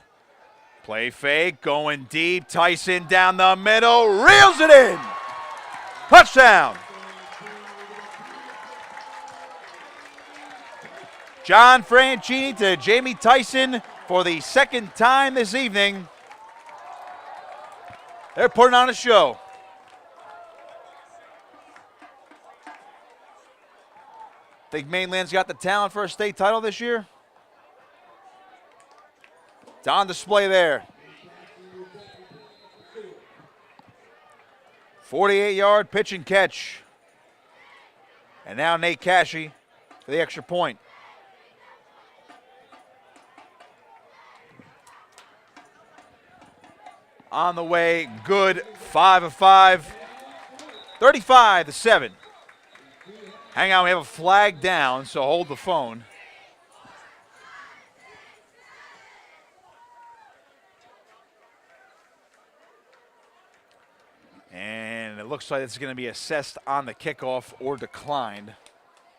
Play fake, going deep. Tyson down the middle, reels it in. Touchdown. John Franchini to Jamie Tyson for the 2nd time this evening. They're putting on a show. Think Mainland's got the talent for a state title this year? It's on display there. 48-yard pitch and catch. And now Nate Cashy for the extra point. On the way, good, 5 of 5. 35-7. Hang on, we have a flag down, so hold the phone. And it looks like it's going to be assessed on the kickoff or declined.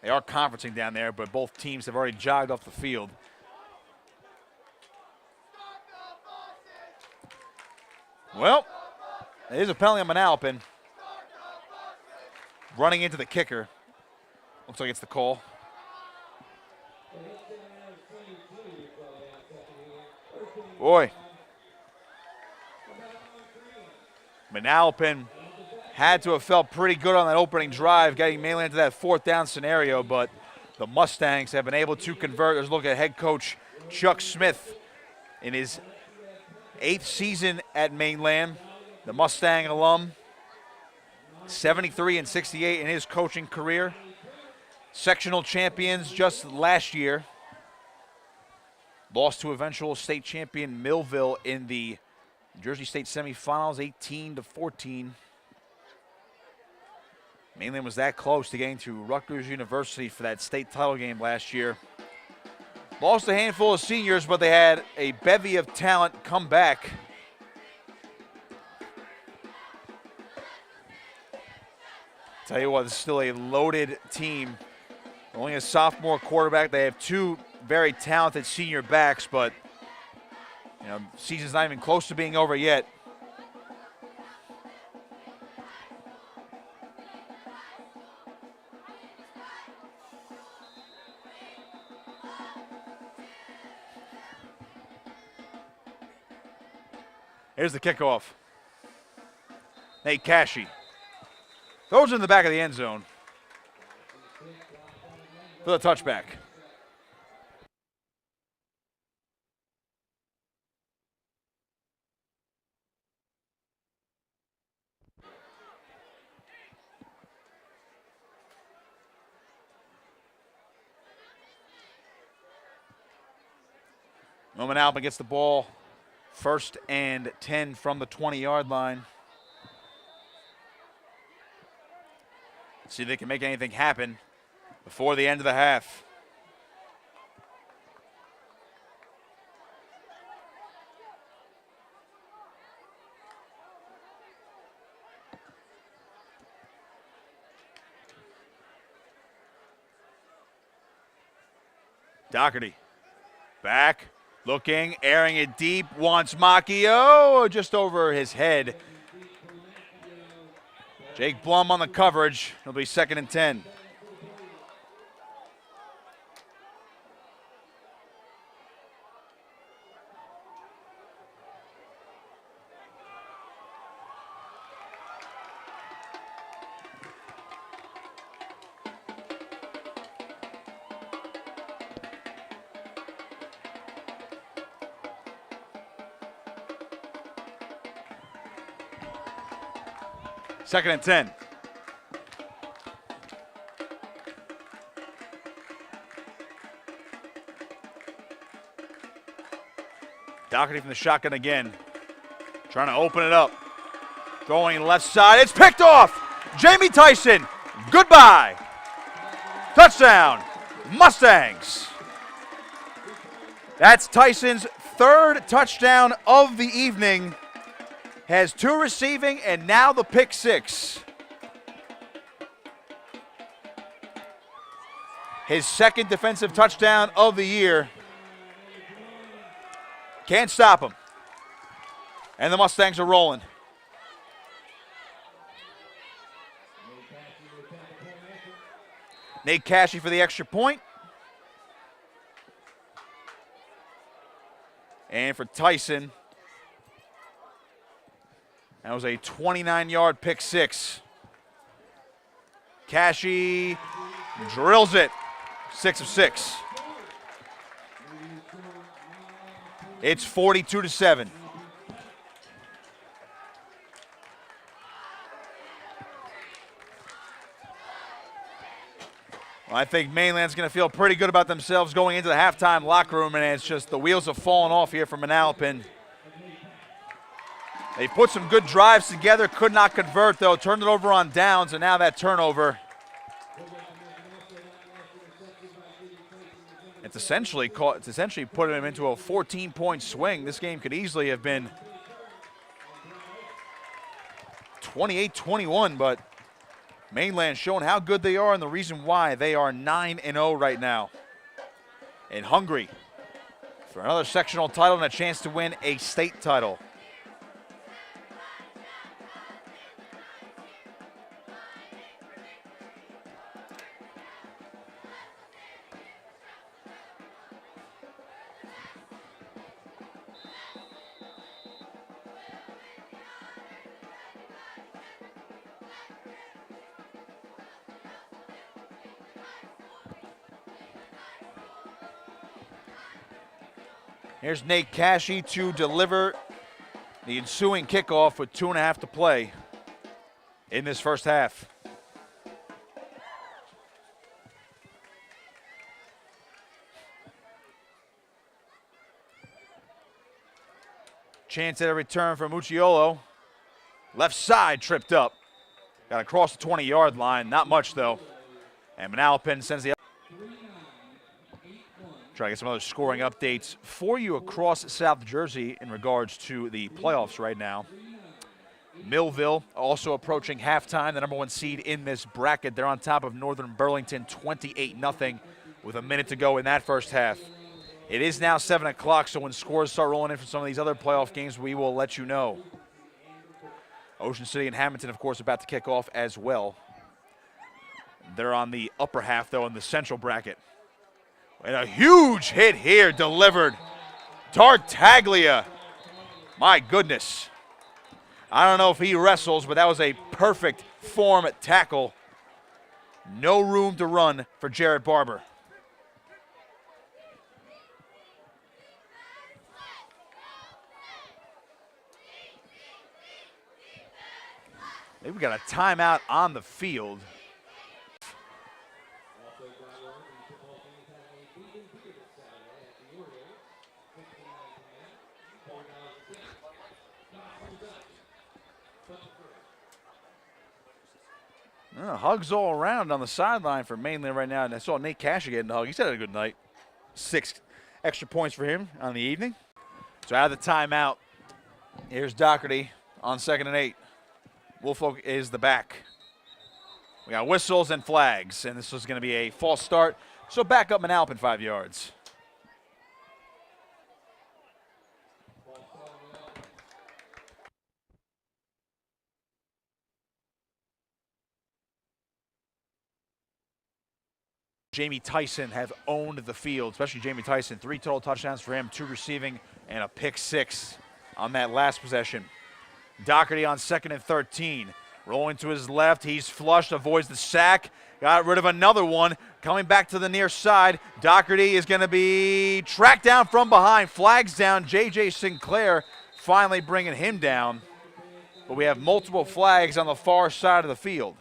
They are conferencing down there, but both teams have already jogged off the field. Well, it is a penalty on Manalapan. Running into the kicker. Looks like it's the call. Boy. Manalapan had to have felt pretty good on that opening drive, getting Mainland to that 4th down scenario, but the Mustangs have been able to convert. Let's look at head coach Chuck Smith in his 8th season at Mainland, the Mustang alum, 73-68 in his coaching career. Sectional champions just last year. Lost to eventual state champion Millville in the Jersey State semifinals, 18-14. Mainland was that close to getting to Rutgers University for that state title game last year. Lost a handful of seniors, but they had a bevy of talent come back. Tell you what, it's still a loaded team. Only a sophomore quarterback. They have 2 very talented senior backs, but season's not even close to being over yet. Here's the kickoff. Nate Cashy throws it in the back of the end zone for the touchback. Manalapan gets the ball, 1st and 10 from the 20-yard line. See if they can make anything happen before the end of the half. Doherty back, looking, airing it deep, wants Macchio just over his head. Jake Blum on the coverage. It'll be 2nd and 10. Second and 10. Doherty from the shotgun again. Trying to open it up. Going left side. It's picked off. Jamie Tyson. Goodbye. Touchdown. Mustangs. That's Tyson's 3rd touchdown of the evening. Has 2 receiving and now the pick 6. His 2nd defensive touchdown of the year. Can't stop him. And the Mustangs are rolling. Nate Cashy for the extra point. And for Tyson, that was a 29-yard pick 6. Cashy drills it 6 of 6. It's 42-7. Well, I think Mainland's going to feel pretty good about themselves going into the halftime locker room, and it's just the wheels have fallen off here for Manalapan. They put some good drives together, could not convert though, turned it over on downs, and now that turnover. It's essentially putting them into a 14-point swing. This game could easily have been 28-21, but Mainland showing how good they are and the reason why they are 9-0 right now. And hungry for another sectional title and a chance to win a state title. Here's Nate Cashy to deliver the ensuing kickoff with 2.5 to play in this first half. Chance at a return from Mucciolo. Left side tripped up. Got across the 20-yard line. Not much, though. And Manalapan sends the try to get some other scoring updates for you across South Jersey in regards to the playoffs right now. Millville also approaching halftime, the number 1 seed in this bracket. They're on top of Northern Burlington 28-0 with a minute to go in that first half. It is now 7 o'clock, so when scores start rolling in from some of these other playoff games, we will let you know. Ocean City and Hamilton, of course, about to kick off as well. They're on the upper half, though, in the central bracket. And a huge hit here delivered. Tartaglia. My goodness. I don't know if he wrestles, but that was a perfect form tackle. No room to run for Jarrett Barber. Maybe we got a timeout on the field. Hugs all around on the sideline for Mainland right now, and I saw Nate Cash getting a hug. He said had a good night. 6 extra points for him on the evening. So out of the timeout, here's Doherty on 2nd and 8. Woolfolk is the back. We got whistles and flags, and this was going to be a false start. So back up Manalapan 5 yards. Jamie Tyson have owned the field, especially Jamie Tyson. 3 total touchdowns for him, 2 receiving, and a pick 6 on that last possession. Doherty on 2nd and 13. Rolling to his left, he's flushed, avoids the sack. Got rid of another one. Coming back to the near side, Doherty is going to be tracked down from behind. Flags down, J.J. Sinclair finally bringing him down. But we have multiple flags on the far side of the field.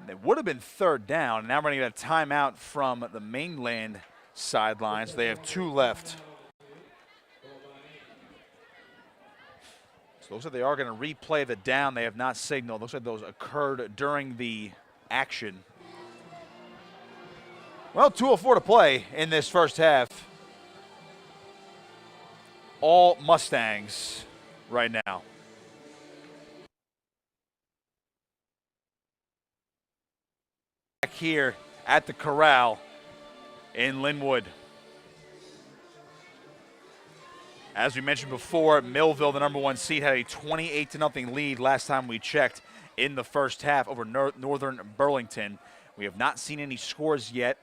It would have been 3rd down, and now we're going to get a timeout from the Mainland sidelines. They have 2 left. So it looks like they are going to replay the down. They have not signaled. Looks like those occurred during the action. Well, 2:04 to play in this first half. All Mustangs right now. Here at the corral in Linwood. As we mentioned before, Millville, the number 1 seed, had a 28-0 lead last time we checked in the first half over Northern Burlington. We have not seen any scores yet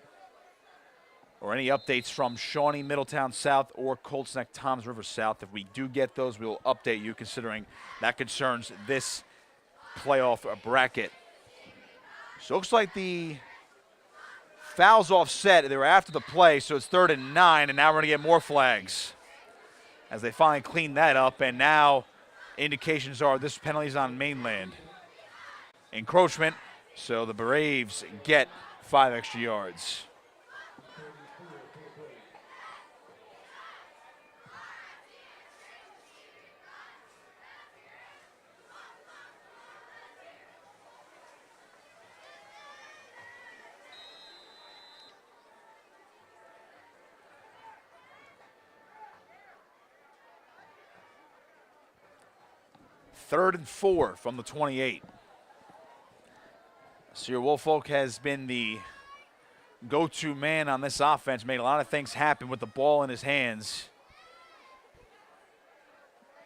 or any updates from Shawnee, Middletown South, or Colts Neck, Toms River South. If we do get those, we will update you, considering that concerns this playoff bracket. So it looks like the foul's offset. They were after the play, so it's 3rd and 9, and now we're going to get more flags as they finally clean that up, and now indications are this penalty's on Mainland. Encroachment, so the Braves get 5 extra yards. Third and 4 from the 28. Sir Woolfolk has been the go-to man on this offense, made a lot of things happen with the ball in his hands.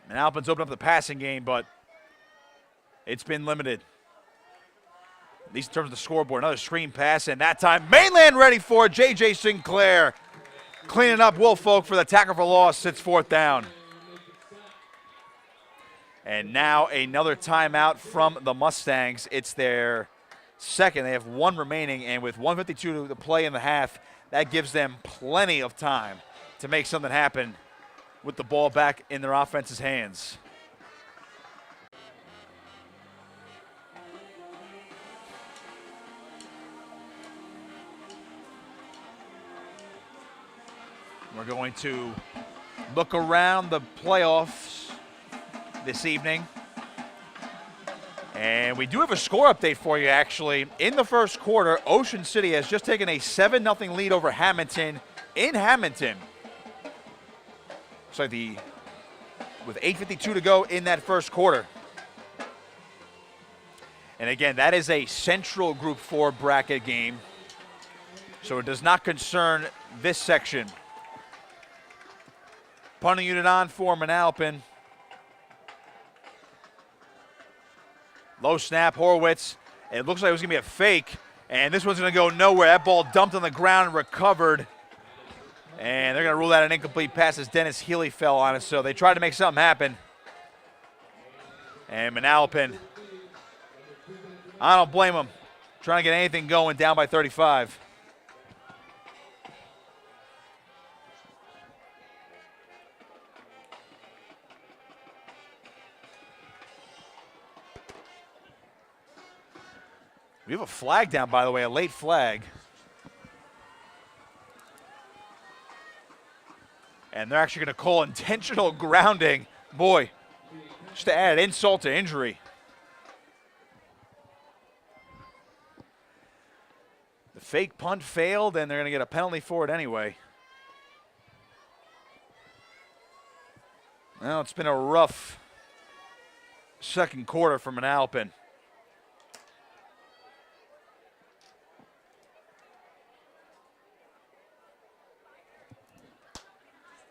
And Alpin's opened up the passing game, but it's been limited. At least in terms of the scoreboard. Another screen pass, and that time Mainland ready for it. J.J. Sinclair cleaning up Woolfolk for the tackle for loss. Sits 4th down. And now another timeout from the Mustangs. It's their second. They have 1 remaining, and with 1:52 to play in the half, that gives them plenty of time to make something happen with the ball back in their offense's hands. We're going to look around the playoffs this evening. And we do have a score update for you, actually. In the first quarter, Ocean City has just taken a 7-0 lead over Hamilton in Hamilton. Looks like with 8:52 to go in that first quarter. And again, that is a Central Group 4 bracket game, so it does not concern this section. Punting unit on for Manalapan. Low snap, Horowitz. It looks like it was going to be a fake, and this one's going to go nowhere. That ball dumped on the ground and recovered. And they're going to rule that an incomplete pass as Dennis Healy fell on it, so they tried to make something happen. And Manalapan, I don't blame them, trying to get anything going, down by 35. We have a flag down, by the way, a late flag. And they're actually going to call intentional grounding. Boy, just to add insult to injury. The fake punt failed, and they're going to get a penalty for it anyway. Well, it's been a rough second quarter for Manalapan.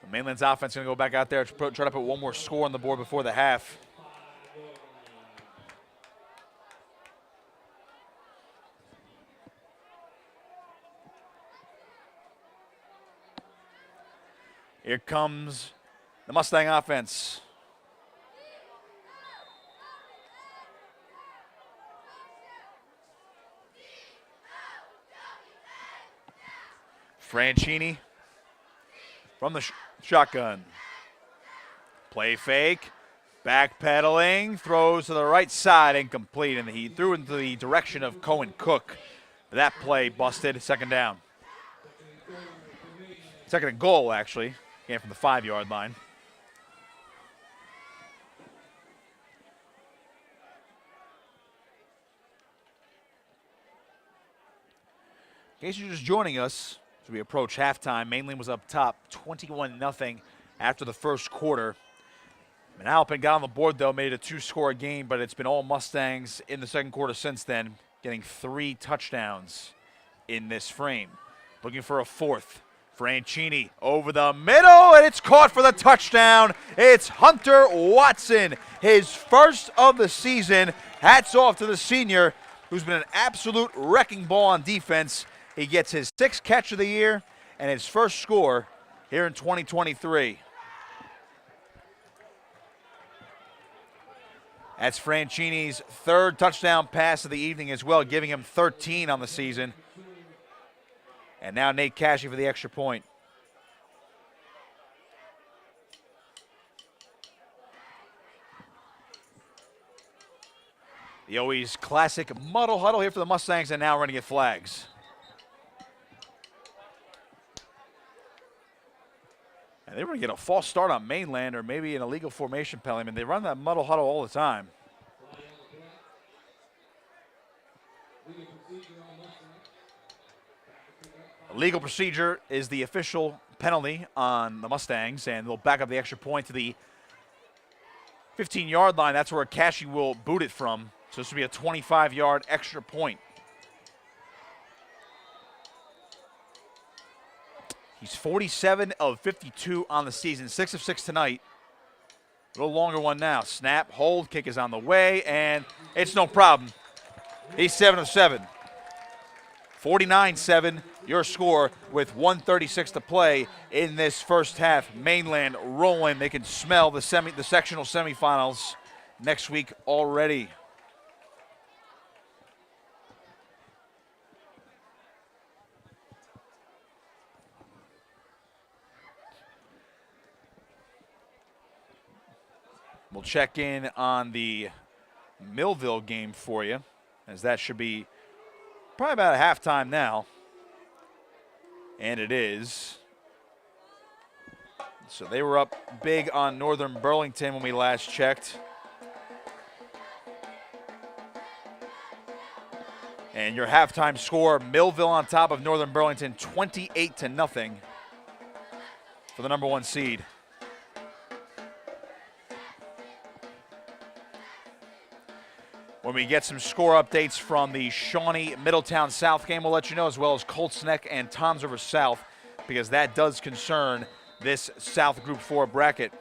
Mainland's offense going to go back out there to try to put one more score on the board before the half. Here comes the Mustang offense. Franchini from the shotgun. Play fake, backpedaling, throws to the right side, incomplete, and he threw into the direction of Cohen Cook. That play busted, 2nd down. 2nd and goal, actually, came from the 5-yard line. In case you're just joining us, as we approach halftime, Mainland was up top 21-0 after the first quarter. Manalapan got on the board, though, made it a 2-score game, but it's been all Mustangs in the second quarter since then, getting 3 touchdowns in this frame. Looking for a 4th Franchini over the middle, and it's caught for the touchdown. It's Hunter Watson, his first of the season. Hats off to the senior, who's been an absolute wrecking ball on defense. He gets his 6th catch of the year and his first score here in 2023. That's Franchini's 3rd touchdown pass of the evening as well, giving him 13 on the season. And now Nate Cashy for the extra point. The always classic muddle huddle here for the Mustangs, and now we're going to get flags. And they were going to get a false start on Mainland, or maybe an illegal formation penalty. I mean, they run that muddle huddle all the time. Legal procedure is the official penalty on the Mustangs, and they'll back up the extra point to the 15-yard line. That's where Cashy will boot it from. So this will be a 25-yard extra point. He's 47 of 52 on the season, 6 of 6 tonight. A little longer one now. Snap, hold, kick is on the way, and it's no problem. He's 7 of 7. 49-7, your score with 1:36 to play in this first half. Mainland rolling. They can smell the sectional semifinals next week already. We'll check in on the Millville game for you, as that should be probably about a halftime now. And it is. So they were up big on Northern Burlington when we last checked. And your halftime score, Millville on top of Northern Burlington, 28-0 for the #1 seed. When we get some score updates from the Shawnee Middletown South game, we'll let you know, as well as Colts Neck and Toms River South, because that does concern this South Group 4 bracket.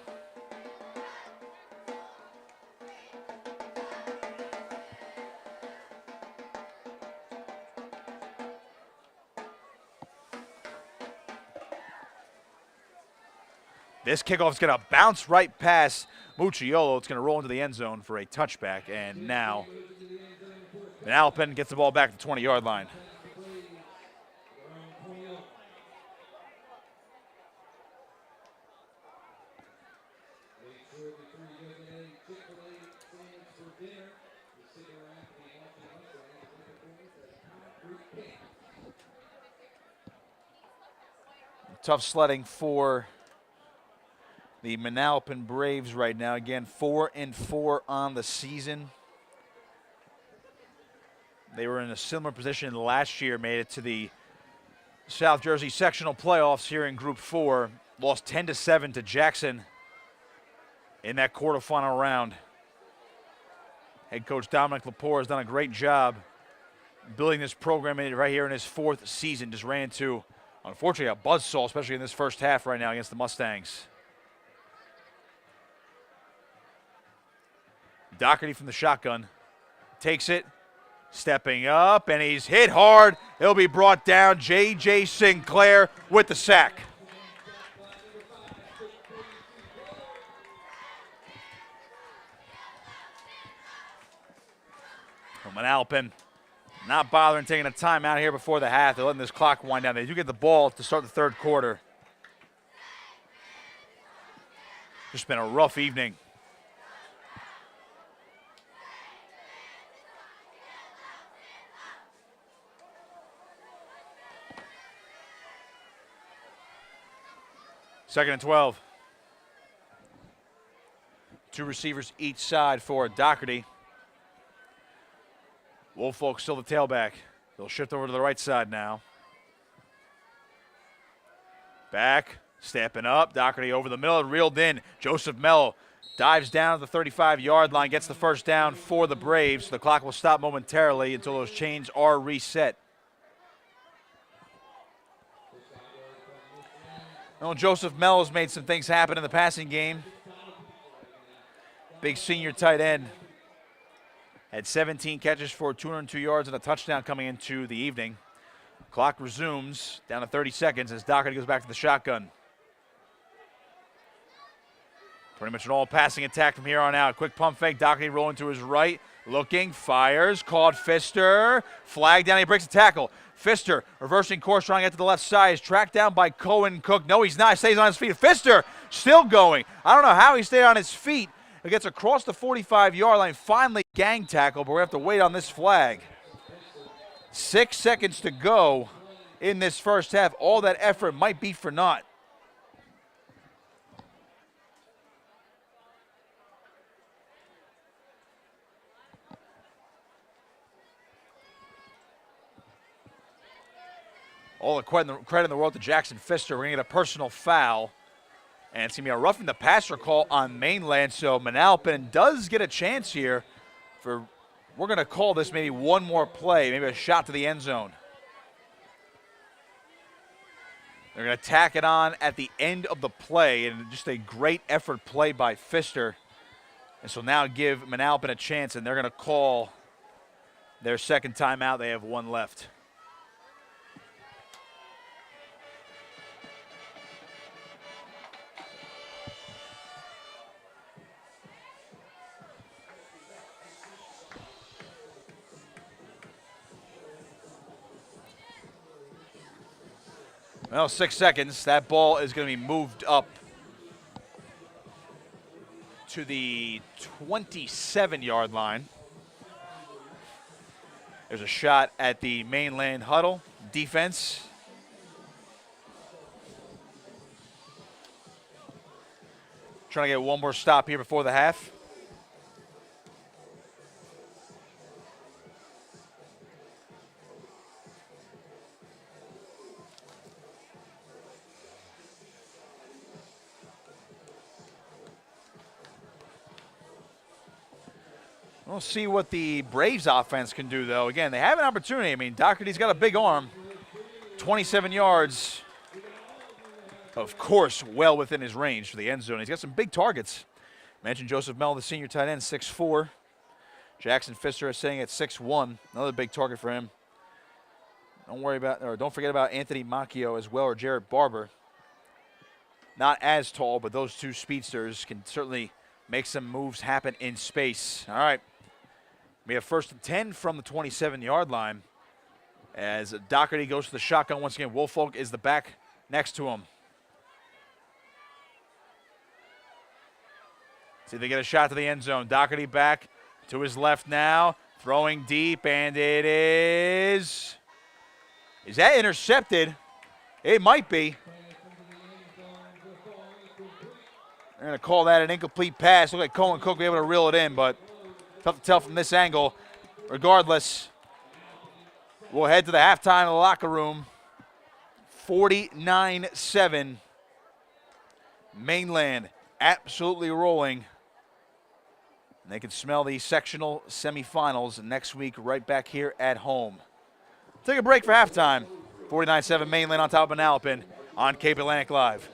This kickoff is going to bounce right past Mucciolo. It's going to roll into the end zone for a touchback. And now Manalapan gets the ball back to the 20-yard line. Tough sledding for the Manalapan Braves right now. Again, 4-4 on the season. They were in a similar position last year, made it to the South Jersey sectional playoffs here in Group 4. Lost 10-7 to Jackson in that quarterfinal round. Head coach Dominic Lepore has done a great job building this program right here in his 4th season. Just ran into, unfortunately, a buzzsaw, especially in this first half right now against the Mustangs. Doherty from the shotgun takes it, stepping up, and he's hit hard. He'll be brought down. J.J. Sinclair with the sack. Manalapan not bothering taking a timeout here before the half. They're letting this clock wind down. They do get the ball to start the 3rd quarter. Just been a rough evening. Second and 12. 2 receivers each side for Doherty. Woolfolk still the tailback. They'll shift over to the right side now. Back, stepping up. Doherty over the middle, reeled in. Joseph Mello dives down to the 35-yard line, gets the first down for the Braves. The clock will stop momentarily until those chains are reset. Well, Joseph Mello's made some things happen in the passing game. Big senior tight end. Had 17 catches for 202 yards and a touchdown coming into the evening. Clock resumes down to 30 seconds as Doherty goes back to the shotgun. Pretty much an all passing attack from here on out. Quick pump fake. Doherty rolling to his right. Looking, fires, called Pfister. Flag down, he breaks a tackle. Pfister reversing course, trying to get to the left side. Is tracked down by Cohen Cook. No, he's not. He stays on his feet. Pfister still going. I don't know how he stayed on his feet. He gets across the 45-yard line. Finally gang tackle, but we have to wait on this flag. 6 seconds to go in this first half. All that effort might be for naught. All the credit in the world to Jackson Pfister. We're going to get a personal foul. And it's going to be a roughing the passer call on Mainland. So Manalapan does get a chance here for, we're going to call this maybe one more play, maybe a shot to the end zone. They're going to tack it on at the end of the play, and just a great effort play by Pfister. And so now give Manalapan a chance, and they're going to call their second timeout. They have one left. Well, 6 seconds. That ball is going to be moved up to the 27-yard line. There's a shot at the Mainland huddle. Defense. Trying to get one more stop here before the half. We'll see what the Braves offense can do, though. Again, they have an opportunity. I mean, Doherty's got a big arm. 27 yards. Of course, well within his range for the end zone. He's got some big targets. Mentioned Joseph Mell, the senior tight end, 6'4". Jackson Pfister is sitting at 6'1". Another big target for him. Don't forget about Anthony Macchio as well, or Jarrett Barber. Not as tall, but those two speedsters can certainly make some moves happen in space. All right. We have first and 10 from the 27-yard line as Doherty goes to the shotgun once again. Woolfolk is the back next to him. See if they get a shot to the end zone. Doherty back to his left now, throwing deep, and it is. Is that intercepted? It might be. They're going to call that an incomplete pass. Look like Cohen Cook will be able to reel it in, but tough to tell from this angle. Regardless, we'll head to the halftime of the locker room. 49-7. Mainland absolutely rolling. And they can smell the sectional semifinals next week right back here at home. Take a break for halftime. 49-7 Mainland on top of Manalapan on Cape Atlantic Live.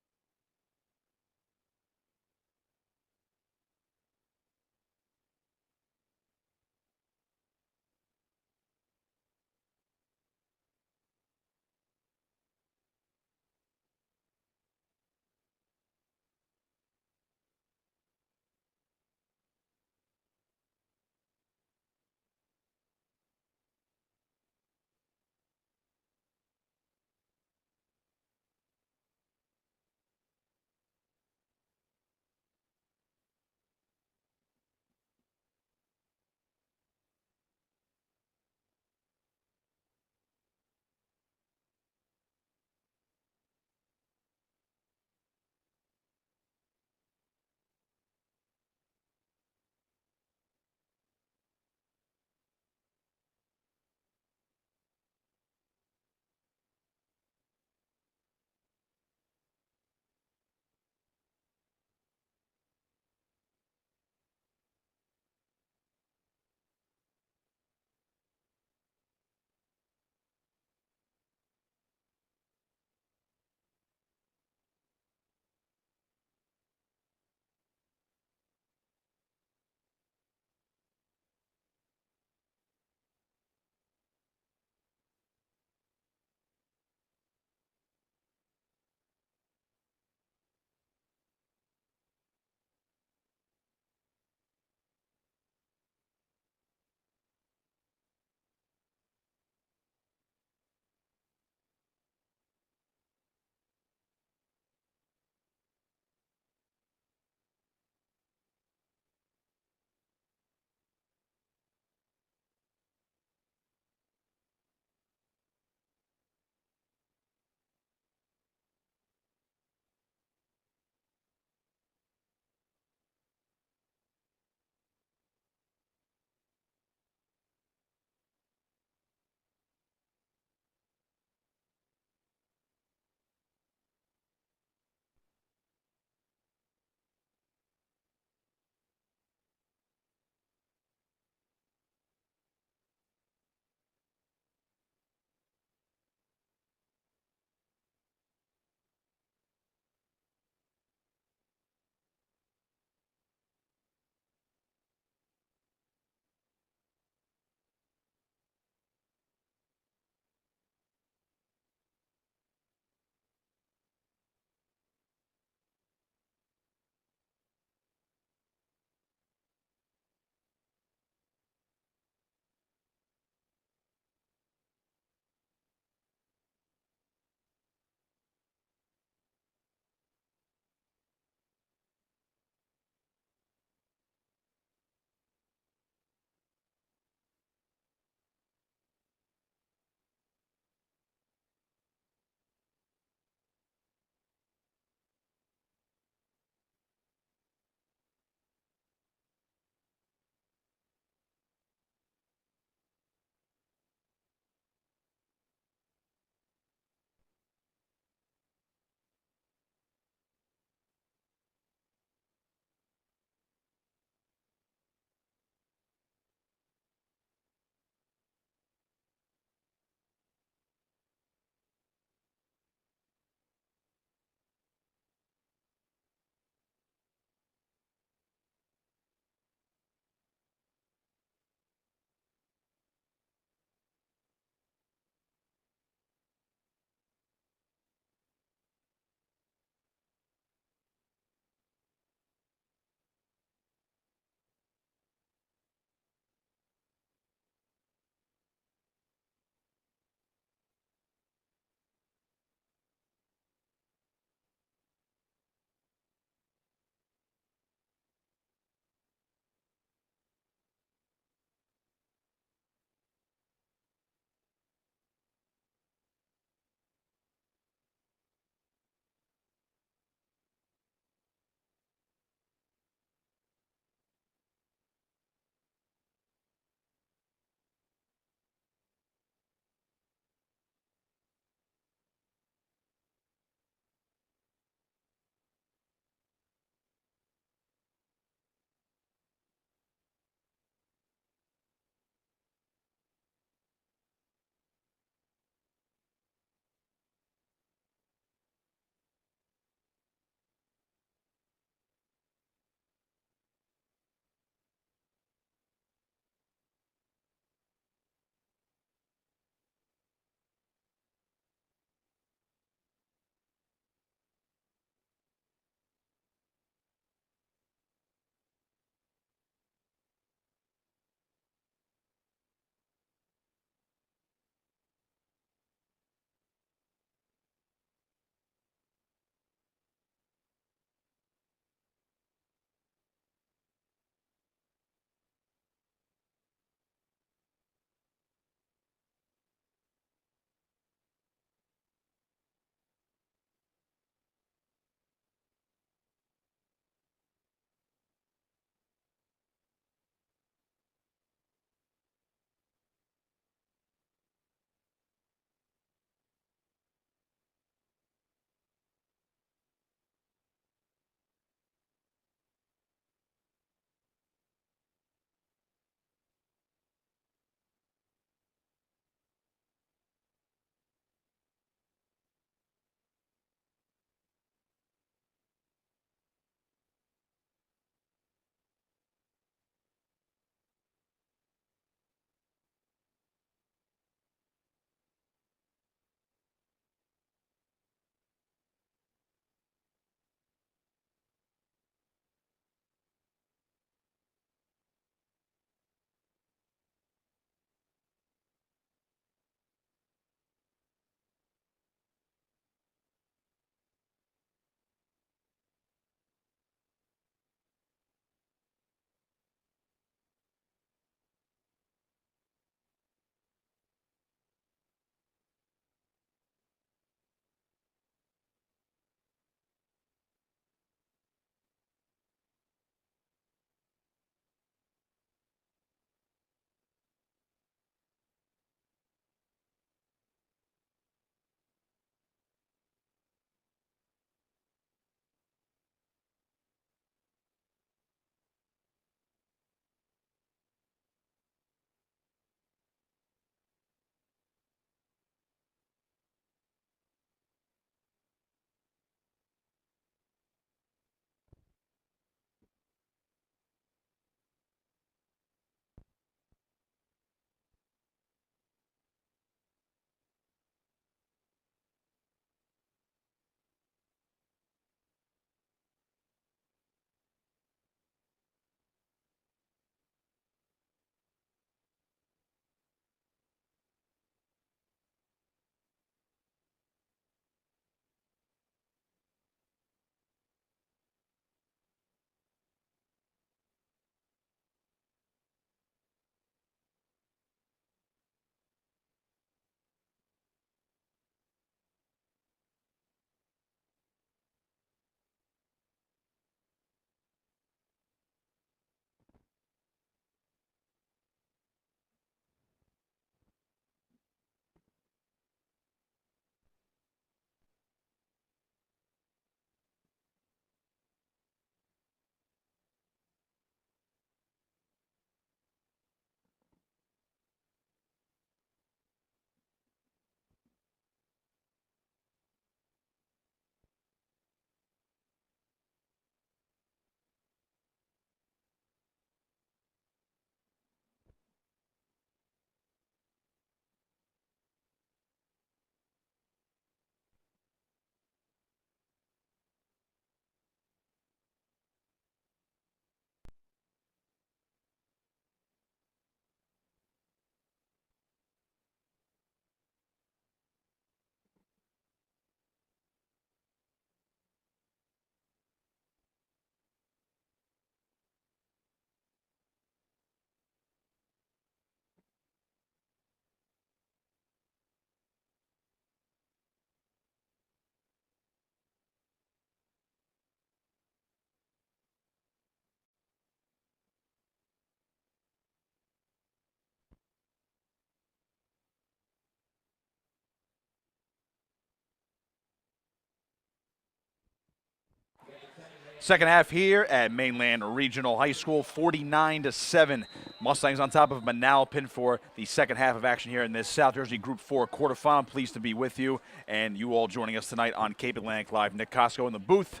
Second half here at Mainland Regional High School, 49-7. Mustangs on top of Manalapan for the second half of action here in this South Jersey Group 4 quarterfinal. Pleased to be with you and you all joining us tonight on Cape Atlantic Live. Nick Costco in the booth,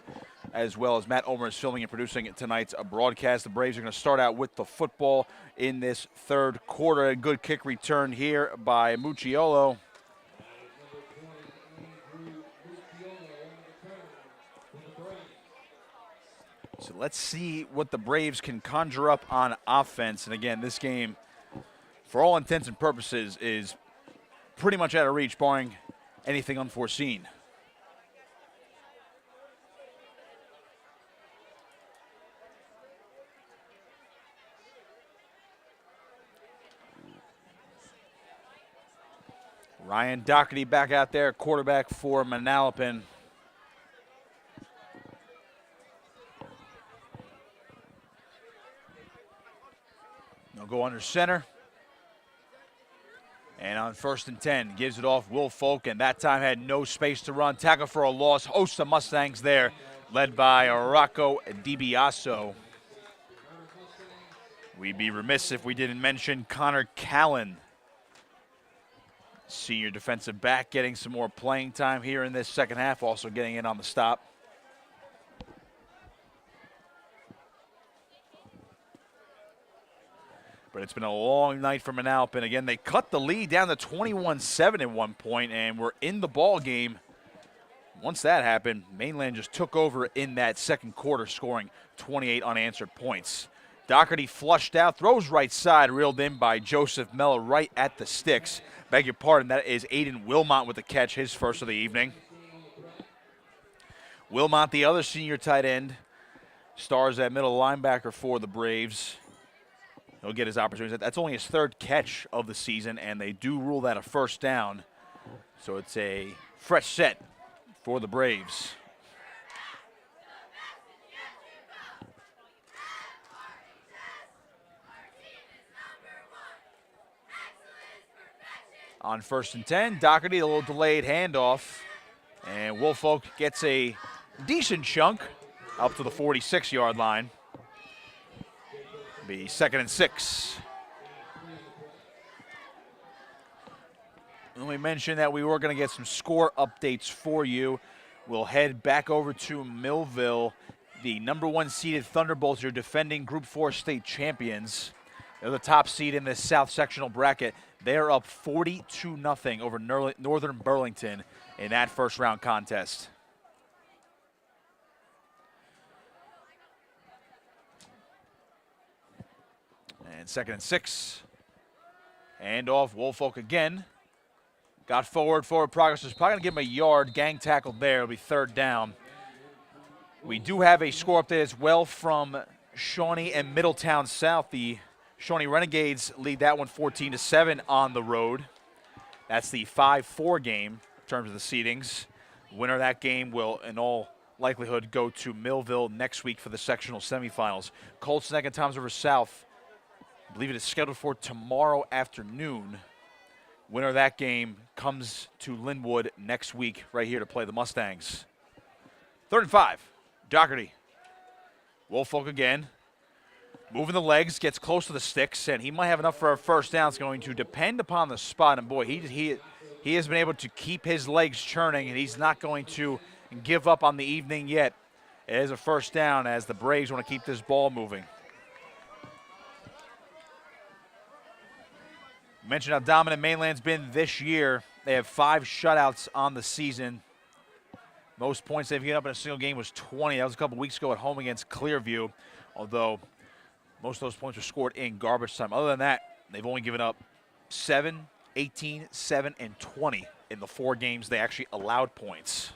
as well as Matt Omer is filming and producing tonight's broadcast. The Braves are going to start out with the football in this third quarter. A good kick return here by Mucciolo. So let's see what the Braves can conjure up on offense. And again, this game, for all intents and purposes, is pretty much out of reach, barring anything unforeseen. Ryan Doherty back out there, quarterback for Manalapan. They'll go under center. And on 1st and 10, gives it off Will Folk, and that time had no space to run. Tackle for a loss. Host of Mustangs there, led by Rocco DiBiaso. We'd be remiss if we didn't mention Connor Callan, senior defensive back, getting some more playing time here in this second half, also getting in on the stop. But it's been a long night for Manalapan. Again, they cut the lead down to 21-7 at one point, and we're in the ball game. Once that happened, Mainland just took over in that second quarter, scoring 28 unanswered points. Doherty flushed out, throws right side, reeled in by Joseph Mello right at the sticks. Beg your pardon, that is Aiden Wilmot with the catch, his first of the evening. Wilmot, the other senior tight end, stars at middle linebacker for the Braves. He'll get his opportunity. That's only his third catch of the season, and they do rule that a first down. So it's a fresh set for the Braves. On 1st and 10, Doherty, a little delayed handoff. And Woolfolk gets a decent chunk up to the 46-yard line. Be 2nd and 6. And we mentioned that we were going to get some score updates for you. We'll head back over to Millville. The number 1 seeded Thunderbolts are defending Group 4 state champions. They're the top seed in this South sectional bracket. They're up 42-0 over Northern Burlington in that first round contest. And 2nd and 6. Hand off, Woolfolk again. Got forward progress. Is probably going to give him a yard. Gang tackled there. It'll be 3rd down. We do have a score update as well from Shawnee and Middletown South. The Shawnee Renegades lead that one 14-7 on the road. That's the 5-4 game in terms of the seedings. Winner of that game will, in all likelihood, go to Millville next week for the sectional semifinals. Colts Neck and Toms River South, I believe it is scheduled for tomorrow afternoon. Winner of that game comes to Linwood next week right here to play the Mustangs. 3rd and 5. Doherty. Woolfolk again. Moving the legs, gets close to the sticks, and he might have enough for a first down. It's going to depend upon the spot. And boy, he has been able to keep his legs churning, and he's not going to give up on the evening yet. It is a first down as the Braves want to keep this ball moving. I mentioned how dominant Mainland's been this year. They have 5 shutouts on the season. Most points they've given up in a single game was 20. That was a couple weeks ago at home against Clearview, although most of those points were scored in garbage time. Other than that, they've only given up 7, 18, 7, and 20 in the 4 games they actually allowed points.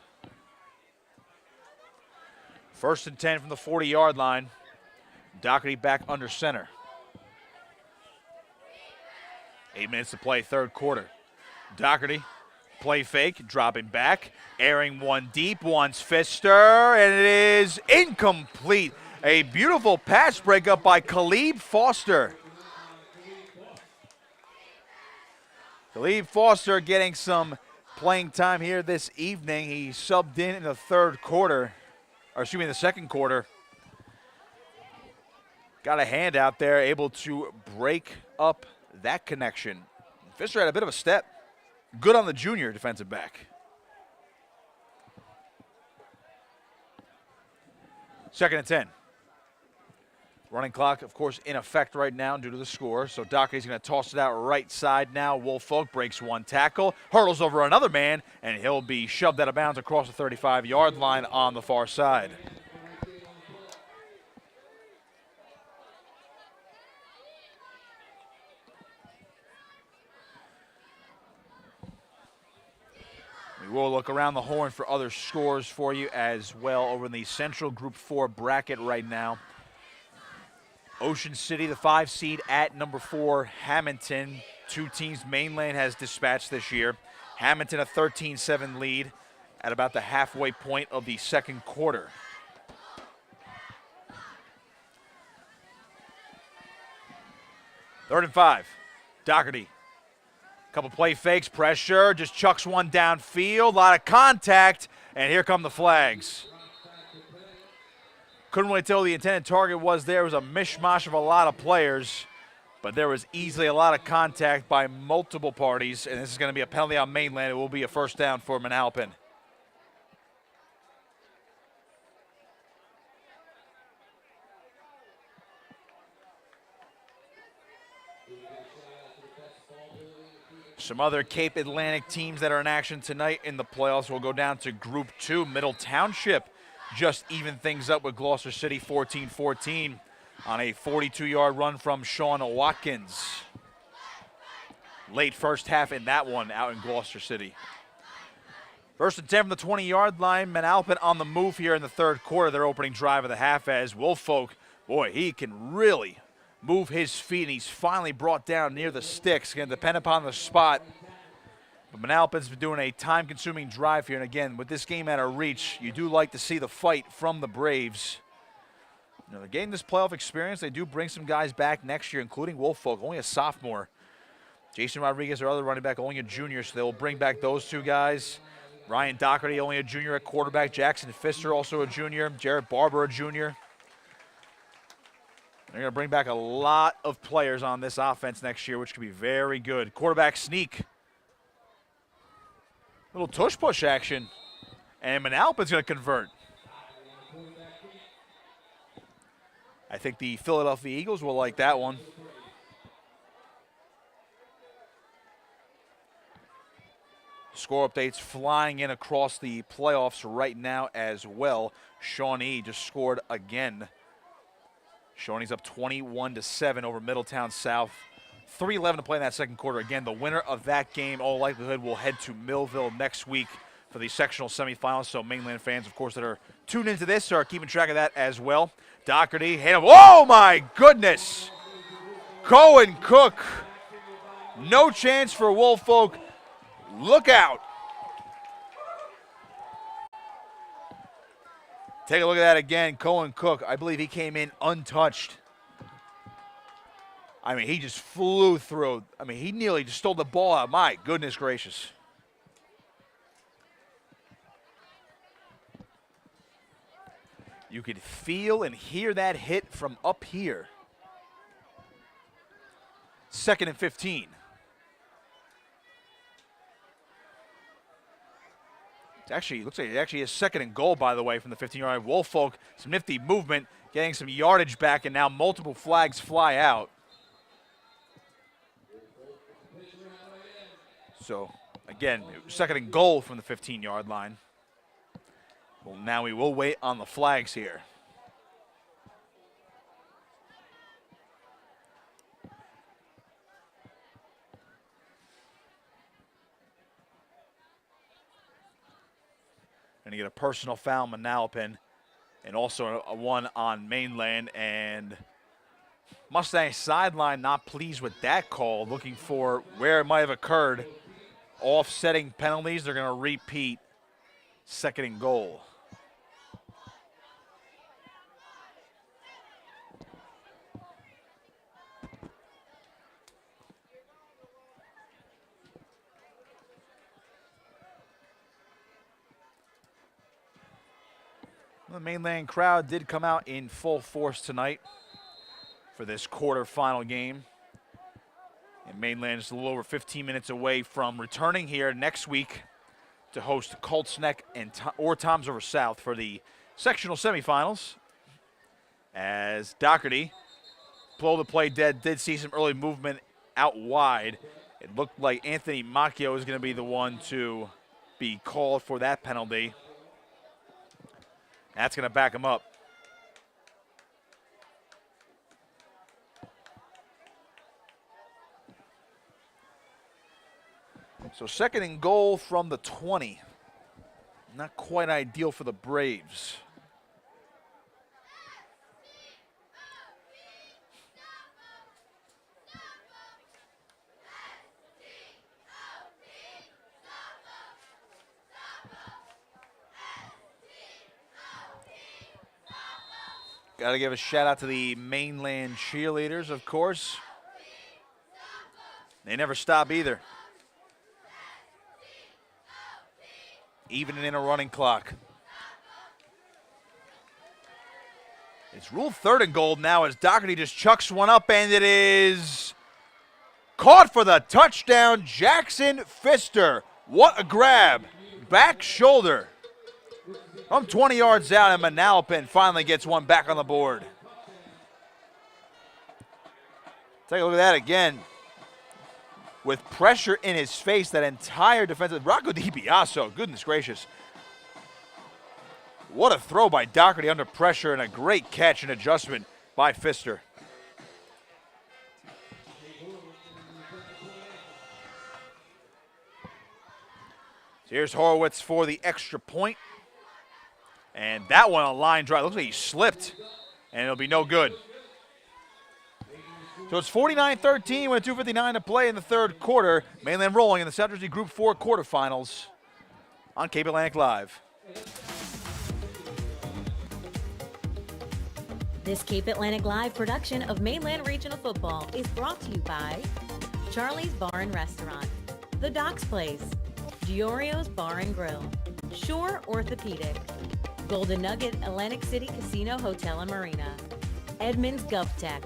1st and 10 from the 40-yard line. Doherty back under center. 8 minutes to play, 3rd quarter. Doherty, play fake, dropping back, airing one deep, wants Pfister, and it is incomplete. A beautiful pass breakup by Khalib Foster. Khalib Foster getting some playing time here this evening. He subbed in the 3rd quarter, or excuse me, the 2nd quarter. got a hand out there, able to break up that connection. Fisher had a bit of a step. Good on the junior defensive back. Second and 10. Running clock, of course, in effect right now due to the score. So Doherty's going to toss it out right side now. Woolfolk breaks one tackle, hurdles over another man, and he'll be shoved out of bounds across the 35-yard line on the far side. We will look around the horn for other scores for you as well over in the Central Group 4 bracket right now. Ocean City, the 5 seed at number 4, Hamilton. 2 teams Mainland has dispatched this year. Hamilton a 13-7 lead at about the halfway point of the second quarter. Third and 5. Doherty. Couple play fakes, pressure, just chucks one downfield, a lot of contact, and here come the flags. Couldn't really tell who the intended target was there. It was a mishmash of a lot of players, but there was easily a lot of contact by multiple parties, and this is going to be a penalty on Mainland. It will be a first down for Manalapan. Some other Cape Atlantic teams that are in action tonight in the playoffs will go down to Group 2. Middle Township just even things up with Gloucester City 14-14 on a 42-yard run from Sean Watkins. Late first half in that one out in Gloucester City. First and 10 from the 20-yard line. Manalapan on the move here in the third quarter, their opening drive of the half, as Woolfolk, boy, he can really move his feet, and he's finally brought down near the sticks. Going to depend upon the spot. But Manalapan's been doing a time-consuming drive here, and again, with this game out of reach, you do like to see the fight from the Braves. You know, they're getting this playoff experience. They do bring some guys back next year, including Woolfolk, only a sophomore. Jason Rodriguez, their other running back, only a junior, so they will bring back those 2 guys. Ryan Doherty, only a junior at quarterback. Jackson Pfister, also a junior. Jarrett Barber, a junior. They're going to bring back a lot of players on this offense next year, which could be very good. Quarterback sneak. Little tush-push action. And Manalapan's going to convert. I think the Philadelphia Eagles will like that one. Score updates flying in across the playoffs right now as well. Shawnee just scored again. Shawnee's up 21-7 over Middletown South. 3:11 to play in that second quarter. Again, the winner of that game, all likelihood, will head to Millville next week for the sectional semifinals. So Mainland fans, of course, that are tuned into this are keeping track of that as well. Doherty, hit him. Oh, my goodness. Cohen Cook. No chance for Woolfolk. Look out. Take a look at that again. Cohen Cook, I believe he came in untouched. I mean, he just flew through. I mean, he nearly just stole the ball out. My goodness gracious. You could feel and hear that hit from up here. 2nd and 15. It looks like it actually is 2nd and goal, by the way, from the 15-yard line. Woolfolk, some nifty movement, getting some yardage back, and now multiple flags fly out. So, again, 2nd and goal from the 15-yard line. Well, now we will wait on the flags here. Going to get a personal foul on Manalapan, and also a one on Mainland. And Mustang sideline not pleased with that call, looking for where it might have occurred. Offsetting penalties, they're going to repeat 2nd and goal. The Mainland crowd did come out in full force tonight. for this quarterfinal game. And Mainland is a little over 15 minutes away from returning here next week to host Colts Neck or Toms River South for the sectional semifinals. As Doherty, below the play dead, did see some early movement out wide. It looked like Anthony Macchio is going to be the one to be called for that penalty. That's going to back him up. So second and goal from the 20. Not quite ideal for the Braves. Got to give a shout out to the Mainland cheerleaders, of course. They never stop either. Even in a running clock. It's ruled third and goal now as Doherty just chucks one up, and it is caught for the touchdown. Jackson Pfister. What a grab. Back shoulder. From 20 yards out, and Manalapan finally gets one back on the board. Take a look at that again. With pressure in his face, that entire defensive. Rocco DiBiaso, goodness gracious. What a throw by Doherty under pressure, and a great catch and adjustment by Pfister. So here's Horowitz for the extra point. And that one, a line drive. Looks like he slipped, and it'll be no good. So it's 49-13 with 2:59 to play in the third quarter. Mainland rolling in the South Jersey Group 4 quarterfinals on Cape Atlantic Live. This Cape Atlantic Live production of Mainland Regional Football is brought to you by Charlie's Bar and Restaurant, The Docks Place, Giorio's Bar and Grill, Shore Orthopedic, Golden Nugget Atlantic City Casino Hotel and Marina, Edmunds GovTech,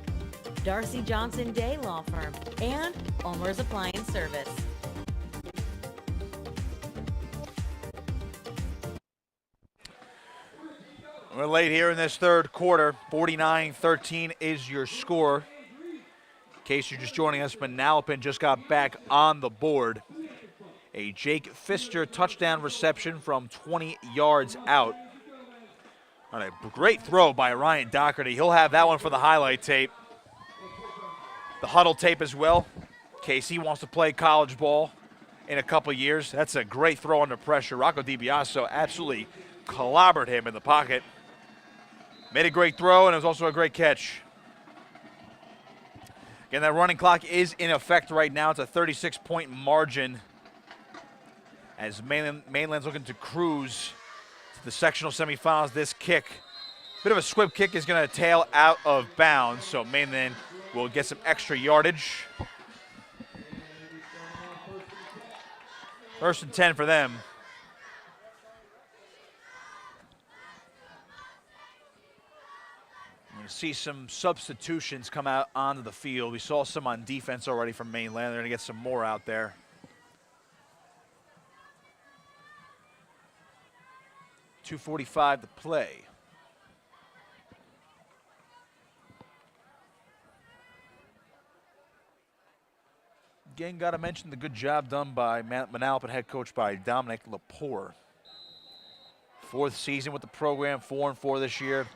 Darcy Johnson Day Law Firm, and Ulmer's Appliance Service. We're late here in this third quarter. 49-13 is your score. In case you're just joining us, Manalapan just got back on the board. A Jake Pfister touchdown reception from 20 yards out. On a great throw by Ryan Doherty. He'll have that one for the highlight tape. The huddle tape as well, in case he wants to play college ball in a couple years. That's a great throw under pressure. Rocco DiBiaso absolutely clobbered him in the pocket. Made a great throw, and it was also a great catch. Again, that running clock is in effect right now. It's a 36-point margin as Mainland's looking to cruise to the sectional semifinals. This kick, bit of a squib kick, is going to tail out of bounds, so Mainland will get some extra yardage. First and 10 for them. We're going to see some substitutions come out onto the field. We saw some on defense already from Mainland. They're going to get some more out there. .245 to play. Again, got to mention the good job done by Manalapan head coach by Dominic Lepore. Fourth season with the program, 4-4 this year.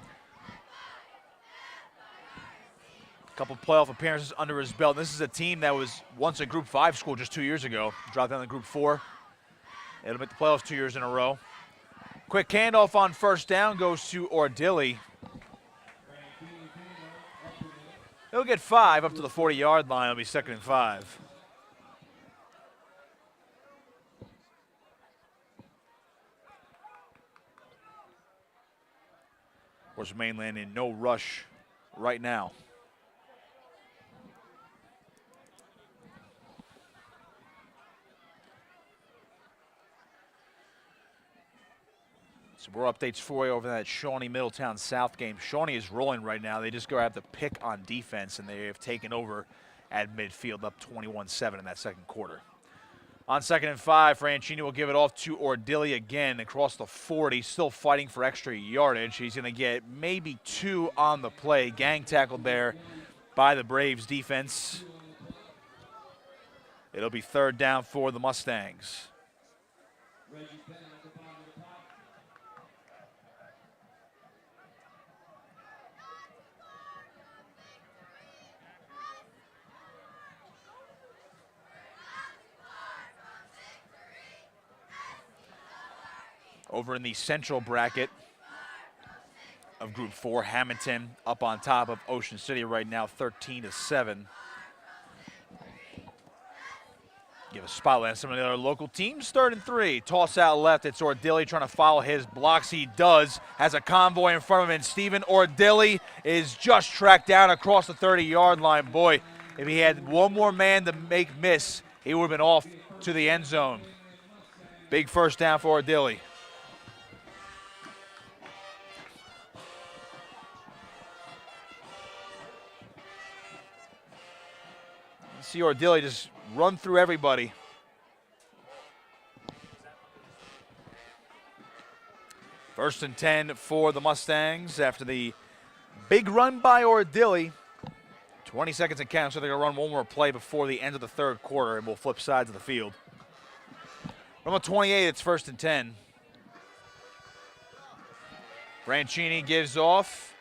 A couple playoff appearances under his belt. This is a team that was once a Group 5 school just 2 years ago. Dropped down to Group 4. It'll make the playoffs 2 years in a row. Quick handoff on first down goes to Ordilli. He'll get 5 up to the 40-yard line. It'll be 2nd and 5. Of course, Mainland in no rush right now. Some more updates for you over that Shawnee Middletown South game. Shawnee is rolling right now. They just have to pick on defense, and they have taken over at midfield, up 21-7 in that second quarter. On 2nd and 5, Franchini will give it off to Ordilli again across the 40, still fighting for extra yardage. He's going to get maybe 2 on the play. Gang tackled there by the Braves defense. It'll be 3rd down for the Mustangs. Over in the central bracket of Group 4, Hamilton up on top of Ocean City right now, 13-7. Give a spotlight on some of the other local teams. 3rd and 3. Toss out left. It's Ordilli trying to follow his blocks. He does. Has a convoy in front of him. And Stephen Ordilli is just tracked down across the 30-yard line. Boy, if he had one more man to make miss, he would have been off to the end zone. Big 1st down for Ordilli. See Ordilli just run through everybody. First and 10 for the Mustangs after the big run by Ordilli. 20 seconds and count, so they're going to run one more play before the end of the 3rd quarter, and we'll flip sides of the field. From the 28, it's 1st and 10. Franchini gives off.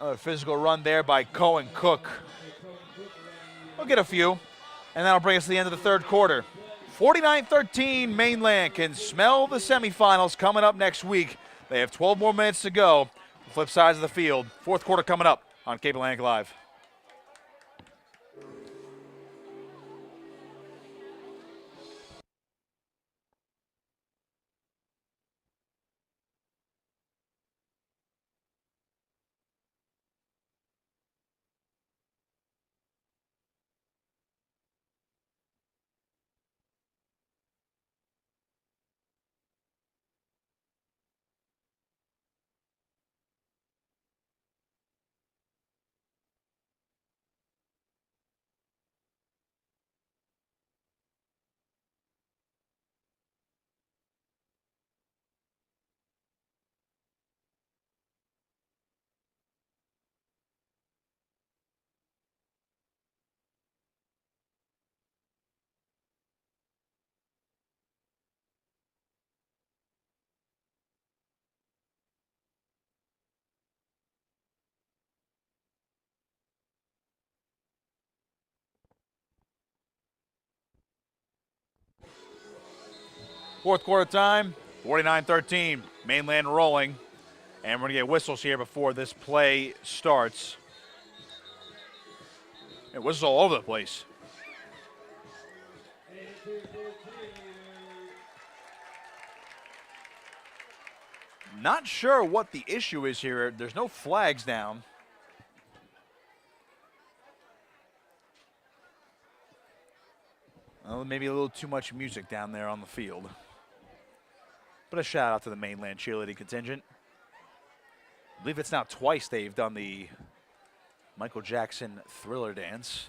A physical run there by Cohen Cook. We'll get a few, and that'll bring us to the end of the 3rd quarter. 49-13, Mainland can smell the semifinals coming up next week. They have 12 more minutes to go. Flip sides of the field. 4th quarter coming up on Cape Atlantic Live. Fourth quarter time, 49-13, Mainland rolling. And we're going to get whistles here before this play starts. And whistles all over the place. Not sure what the issue is here. There's no flags down. Well, maybe a little too much music down there on the field. But a shout out to the Mainland cheerleading contingent. I believe it's now twice they've done the Michael Jackson Thriller dance.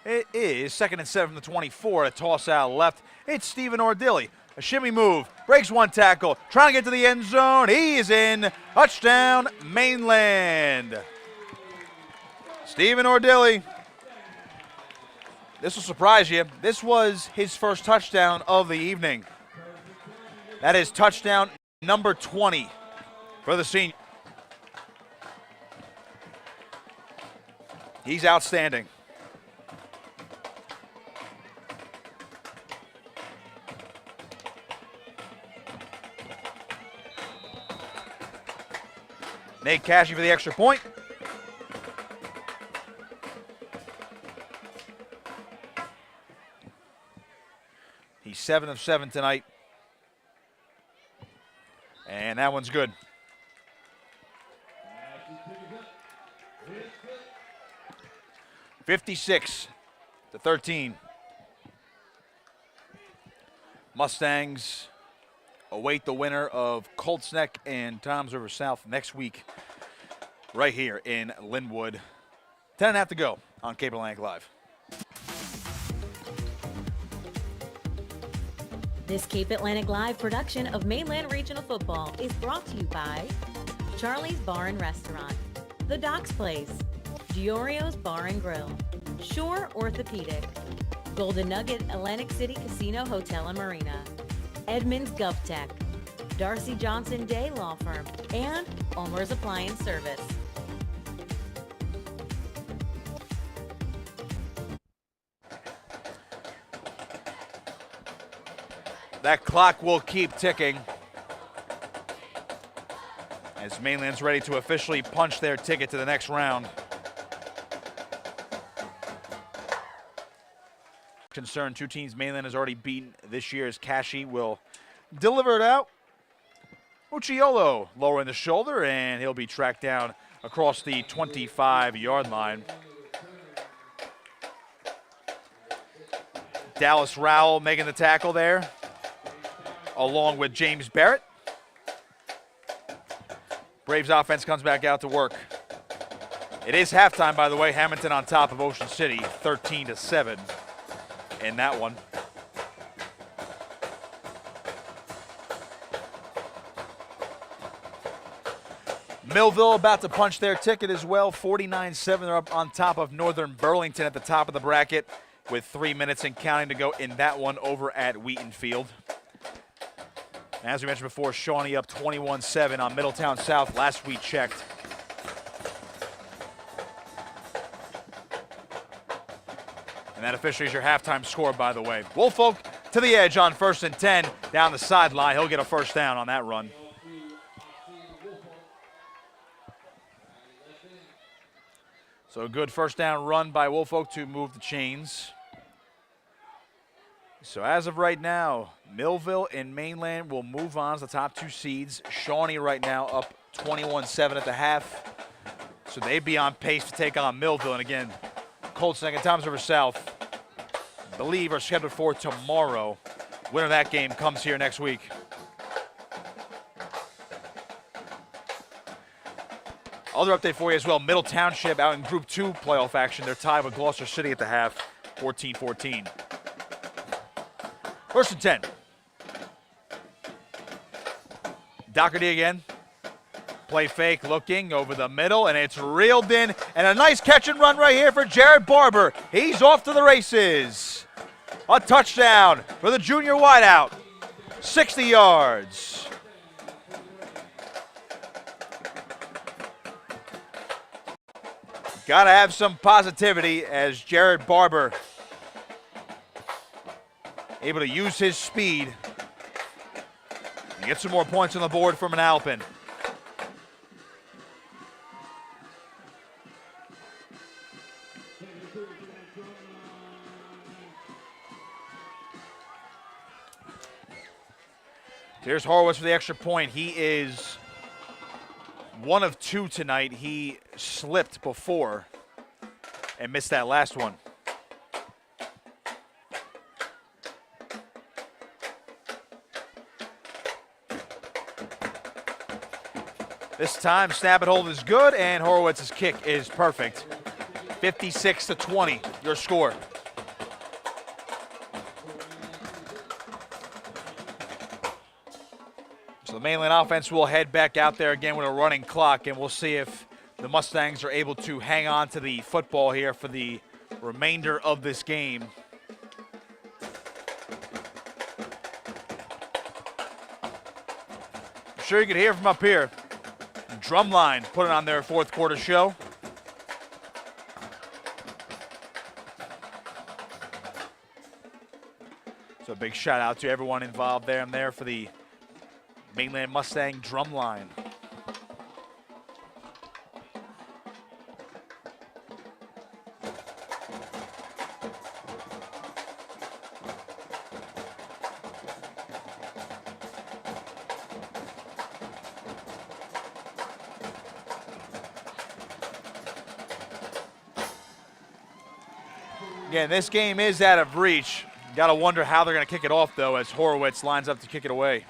It is 2nd and 7 from the 24. A toss out left. It's Stephen Ordilli. A shimmy move. Breaks one tackle. Trying to get to the end zone. He is in. Touchdown, Mainland. Stephen Ordilli. This will surprise you. This was his first touchdown of the evening. That is touchdown number 20 for the senior. He's outstanding. Nate Cashy for the extra point. He's 7 of 7 tonight. And that one's good. 56-13. Mustangs await the winner of Colts Neck and Toms River South next week right here in Linwood. 10.5 to go on Cape Atlantic Live. This Cape Atlantic Live production of Mainland Regional Football is brought to you by Charlie's Bar and Restaurant, The Docks Place, Giorio's Bar and Grill, Shore Orthopedic, Golden Nugget Atlantic City Casino Hotel and Marina, Edmunds GovTech, Darcy Johnson Day Law Firm, and Ulmer's Appliance Service. That clock will keep ticking as Mainland's ready to officially punch their ticket to the next round. Concern, two teams Mainland has already beaten this year as Kashi will deliver it out. Uchiolo lowering the shoulder, and he'll be tracked down across the 25-yard line. Dallas Rowell making the tackle there, along with James Barrett. Braves offense comes back out to work. It is halftime, by the way. Hamilton on top of Ocean City, 13-7 in that one. Millville about to punch their ticket as well. 49-7. They're up on top of Northern Burlington at the top of the bracket with 3 minutes and counting to go in that one over at Wheaton Field. As we mentioned before, Shawnee up 21-7 on Middletown South last we checked. And that officially is your halftime score, by the way. Woolfolk to the edge on 1st and 10 down the sideline. He'll get a first down on that run. So a good first down run by Woolfolk to move the chains. So as of right now, Millville and Mainland will move on as the top two seeds. Shawnee right now up 21-7 at the half. So they'd be on pace to take on Millville. And again, Colts Neck and Toms River South, I believe, are scheduled for tomorrow. Winner of that game comes here next week. Other update for you as well, Middle Township out in Group 2 playoff action. They're tied with Gloucester City at the half, 14-14. 1st and 10. Doherty again. Play fake, looking over the middle, and it's reeled in. And a nice catch and run right here for Jared Barber. He's off to the races. A touchdown for the junior wideout. 60 yards. Got to have some positivity as Jared Barber able to use his speed and get some more points on the board for Manalapan. Here's Horowitz for the extra point. He is 1 of 2 tonight. He slipped before and missed that last one. This time, snap and hold is good, and Horowitz's kick is perfect. 56-20, your score. So the Mainland offense will head back out there again with a running clock, and we'll see if the Mustangs are able to hang on to the football here for the remainder of this game. I'm sure you can hear from up here. Drumline putting on their fourth quarter show. So a big shout out to everyone involved there and there for the Mainland Mustang Drumline. Again, this game is out of reach. Got to wonder how they're going to kick it off, though, as Horowitz lines up to kick it away.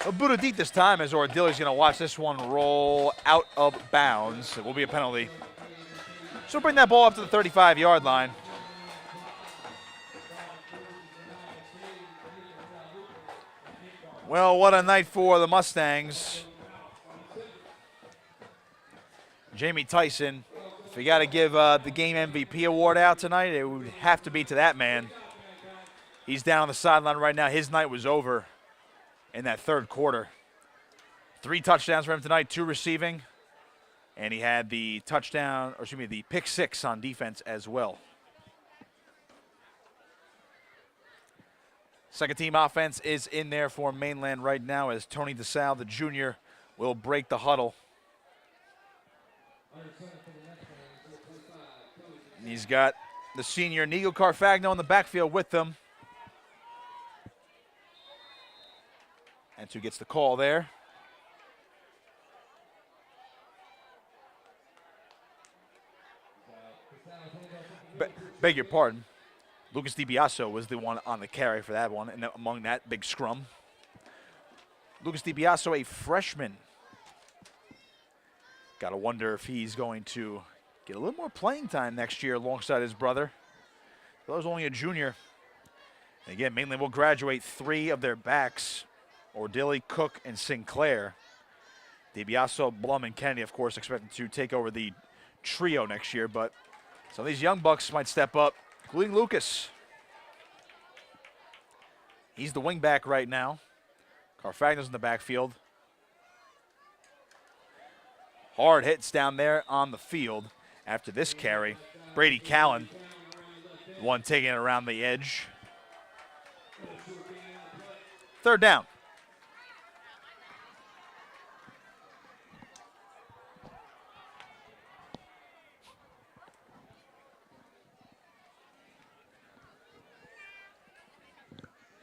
A Buddha deep this time as Ordilli's going to watch this one roll out of bounds. It will be a penalty. So bring that ball up to the 35-yard line. Well, what a night for the Mustangs. Jamie Tyson, if you got to give the game MVP award out tonight, it would have to be to that man. He's down on the sideline right now. His night was over in that third quarter. 3 touchdowns for him tonight, 2 receiving. And he had the touchdown, or excuse me, the pick 6 on defense as well. Second team offense is in there for Mainland right now as Tony DeSalle, the junior, will break the huddle. He's got the senior Nigo Carfagno in the backfield with them. And who gets the call there. Beg your pardon. Lucas DiBiaso was the one on the carry for that one, and among that big scrum. Lucas DiBiaso, a freshman. Got to wonder if he's going to get a little more playing time next year alongside his brother. He was only a junior. And again, Mainland will graduate 3 of their backs, Ordilli, Cook, and Sinclair. DiBiaso, Blum, and Kennedy, of course, expected to take over the trio next year, but some of these young bucks might step up, including Lucas. He's the wing back right now. Carfagno's in the backfield. Hard hits down there on the field after this carry. Brady Callen, one taking it around the edge. Third down.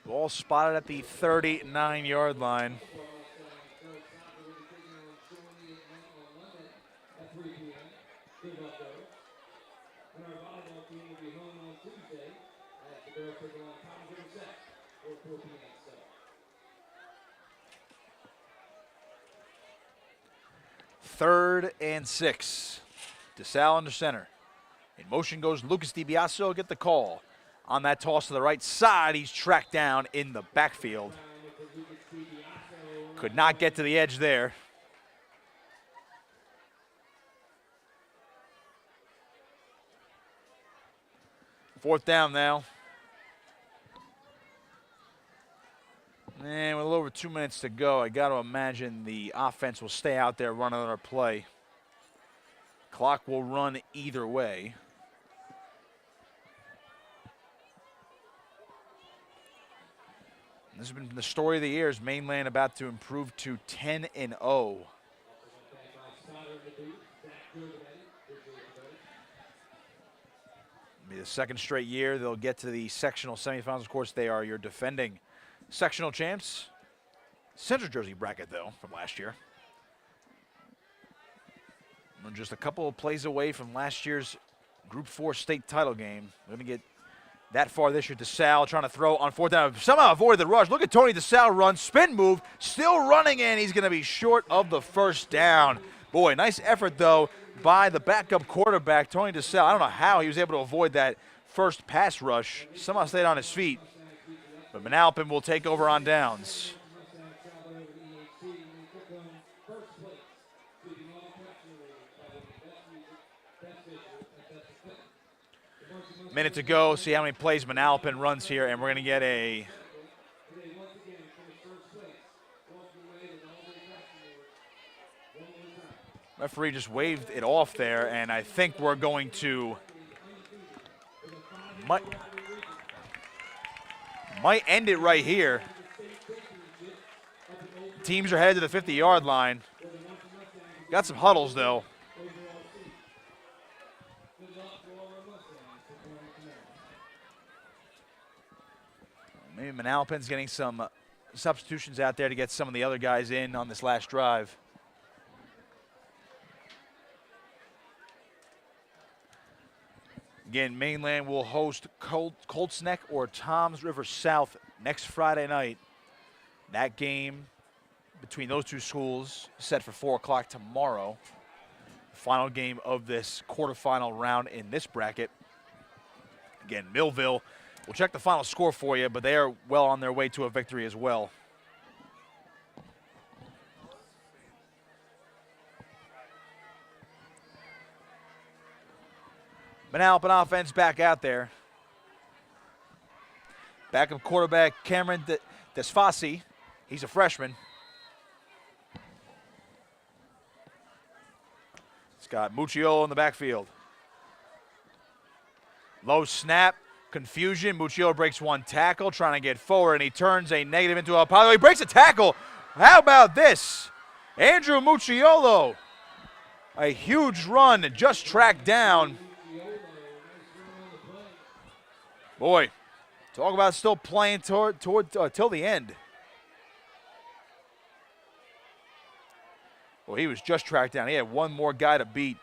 Ball spotted at the 39-yard line. Third and 6. DeSalle under center. In motion goes Lucas DiBiaso, get the call. On that toss to the right side, he's tracked down in the backfield. Could not get to the edge there. Fourth down now. And with a little over 2 minutes to go, I got to imagine the offense will stay out there running another play. Clock will run either way. This has been the story of the year. Is Mainland about to improve to 10-0. Be the second straight year they'll get to the sectional semifinals. Of course, they are your defending sectional champs. Central Jersey bracket, though, from last year. We're just a couple of plays away from last year's Group 4 state title game. We're going to get that far this year. DeSalle trying to throw on fourth down. Somehow avoided the rush. Look at Tony DeSalle run. Spin move. Still running in. He's going to be short of the first down. Boy, nice effort, though, by the backup quarterback, Tony DeSalle. I don't know how he was able to avoid that first pass rush. Somehow stayed on his feet. But Manalapan will take over on downs. Minute to go, see how many plays Manalapan runs here, and we're going to get a referee just waved it off there, and I think we're going to might end it right here. Teams are headed to the 50-yard line. Got some huddles, though. and Manalapan's getting some substitutions out there to get some of the other guys in on this last drive. Again, Mainland will host Colts Neck or Toms River South next Friday night. That game between those two schools set for 4 o'clock tomorrow. Final game of this quarterfinal round in this bracket. Again, Millville, we'll check the final score for you, but they are well on their way to a victory as well. Manalapan offense back out there. Backup quarterback Cameron Desfasi. He's a freshman. It's got Mucciolo in the backfield. Low snap, confusion. Mucciolo breaks one tackle, trying to get forward, and he turns a negative into a positive. He breaks a tackle. How about this? Andrew Mucciolo. A huge run, just tracked down. Boy, talk about still playing till the end. Well, he was just tracked down. He had one more guy to beat.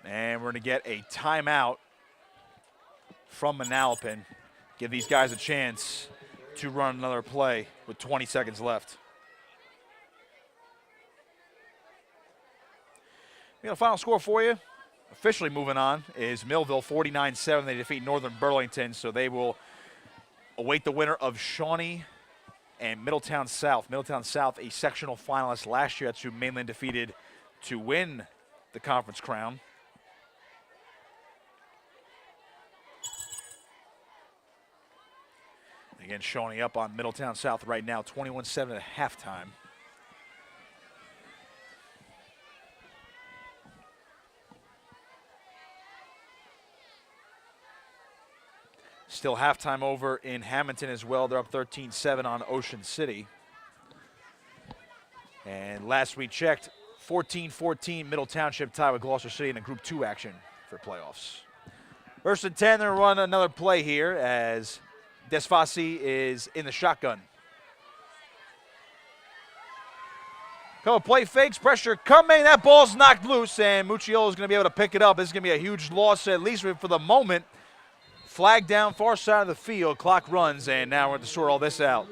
And we're going to get a timeout from Manalapan. Give these guys a chance to run another play with 20 seconds left. We got a final score for you. Officially moving on is Millville 49-7. They defeat Northern Burlington, so they will await the winner of Shawnee and Middletown South. Middletown South, a sectional finalist last year. That's who Mainland defeated to win the conference crown. Again, Shawnee up on Middletown South right now, 21-7 at halftime. Still halftime over in Hamilton as well. They're up 13-7 on Ocean City. And last we checked, 14-14 Middle Township tie with Gloucester City in a Group 2 action for playoffs. First and 10, they're going to run another play here as Desfasi is in the shotgun. Couple play fakes, pressure coming. That ball's knocked loose, and Mucciolo is going to be able to pick it up. This is going to be a huge loss, at least for the moment. Flag down, far side of the field. Clock runs, and now we're going to sort all this out.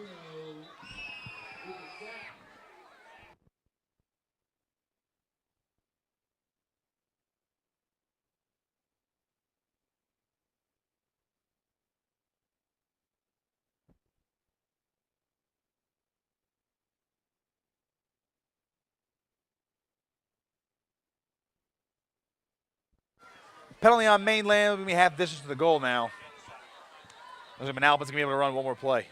Penalty on Mainland. We have distance to the goal now. Looks like Manalapan's going to be able to run one more play.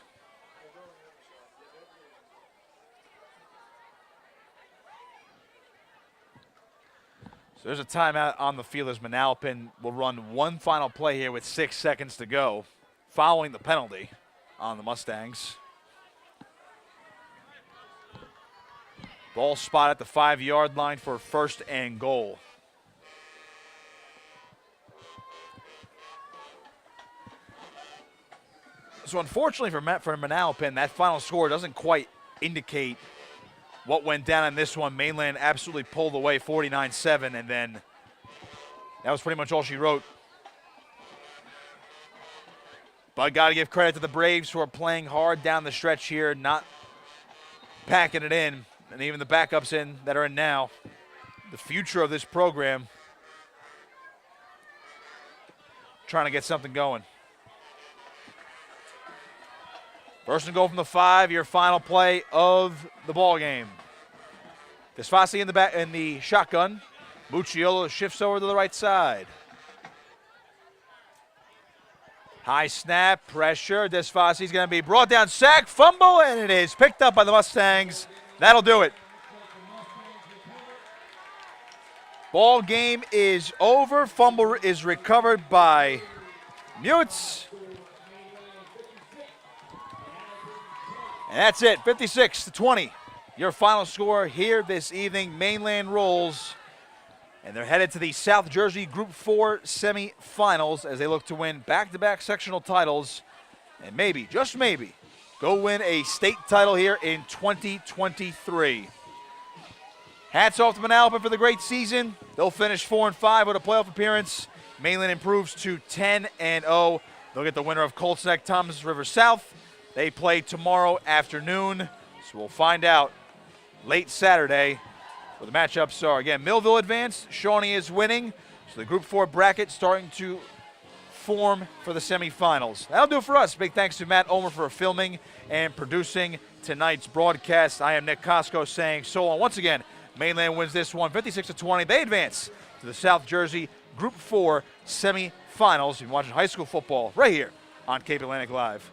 So there's a timeout on the field as Manalapan will run one final play here with 6 seconds to go following the penalty on the Mustangs. Ball spot at the 5-yard line for first and goal. So unfortunately for Manalapan, that final score doesn't quite indicate what went down in this one. Mainland absolutely pulled away 49-7, and then that was pretty much all she wrote. But got to give credit to the Braves who are playing hard down the stretch here, not packing it in, and even the backups in that are in now. The future of this program, trying to get something going. First and goal from the 5, your final play of the ball game. Desfasi in the back in the shotgun. Mucciolo shifts over to the right side. High snap, pressure. Desfasi's going to be brought down, sack, fumble, and it is picked up by the Mustangs. That'll do it. Ball game is over. Fumble is recovered by Mutz. And that's it, 56-20. Your final score here this evening. Mainland rolls And they're headed to the South Jersey Group 4 semifinals as they look to win back-to-back sectional titles and maybe, just maybe, go win a state title here in 2023. Hats off to Manalapan for the great season. They'll finish 4-5 with a playoff appearance. Mainland improves to 10-0. They'll get the winner of Colts Neck Thomas River South. They play tomorrow afternoon, so we'll find out late Saturday what the matchups are. Again, Millville advanced. Shawnee is winning, so the Group 4 bracket starting to form for the semifinals. That'll do it for us. Big thanks to Matt Omer for filming and producing tonight's broadcast. I am Nick Costco saying so long. Once again, Mainland wins this one 56-20. They advance to the South Jersey Group 4 semifinals. You've been watching high school football right here on Cape Atlantic Live.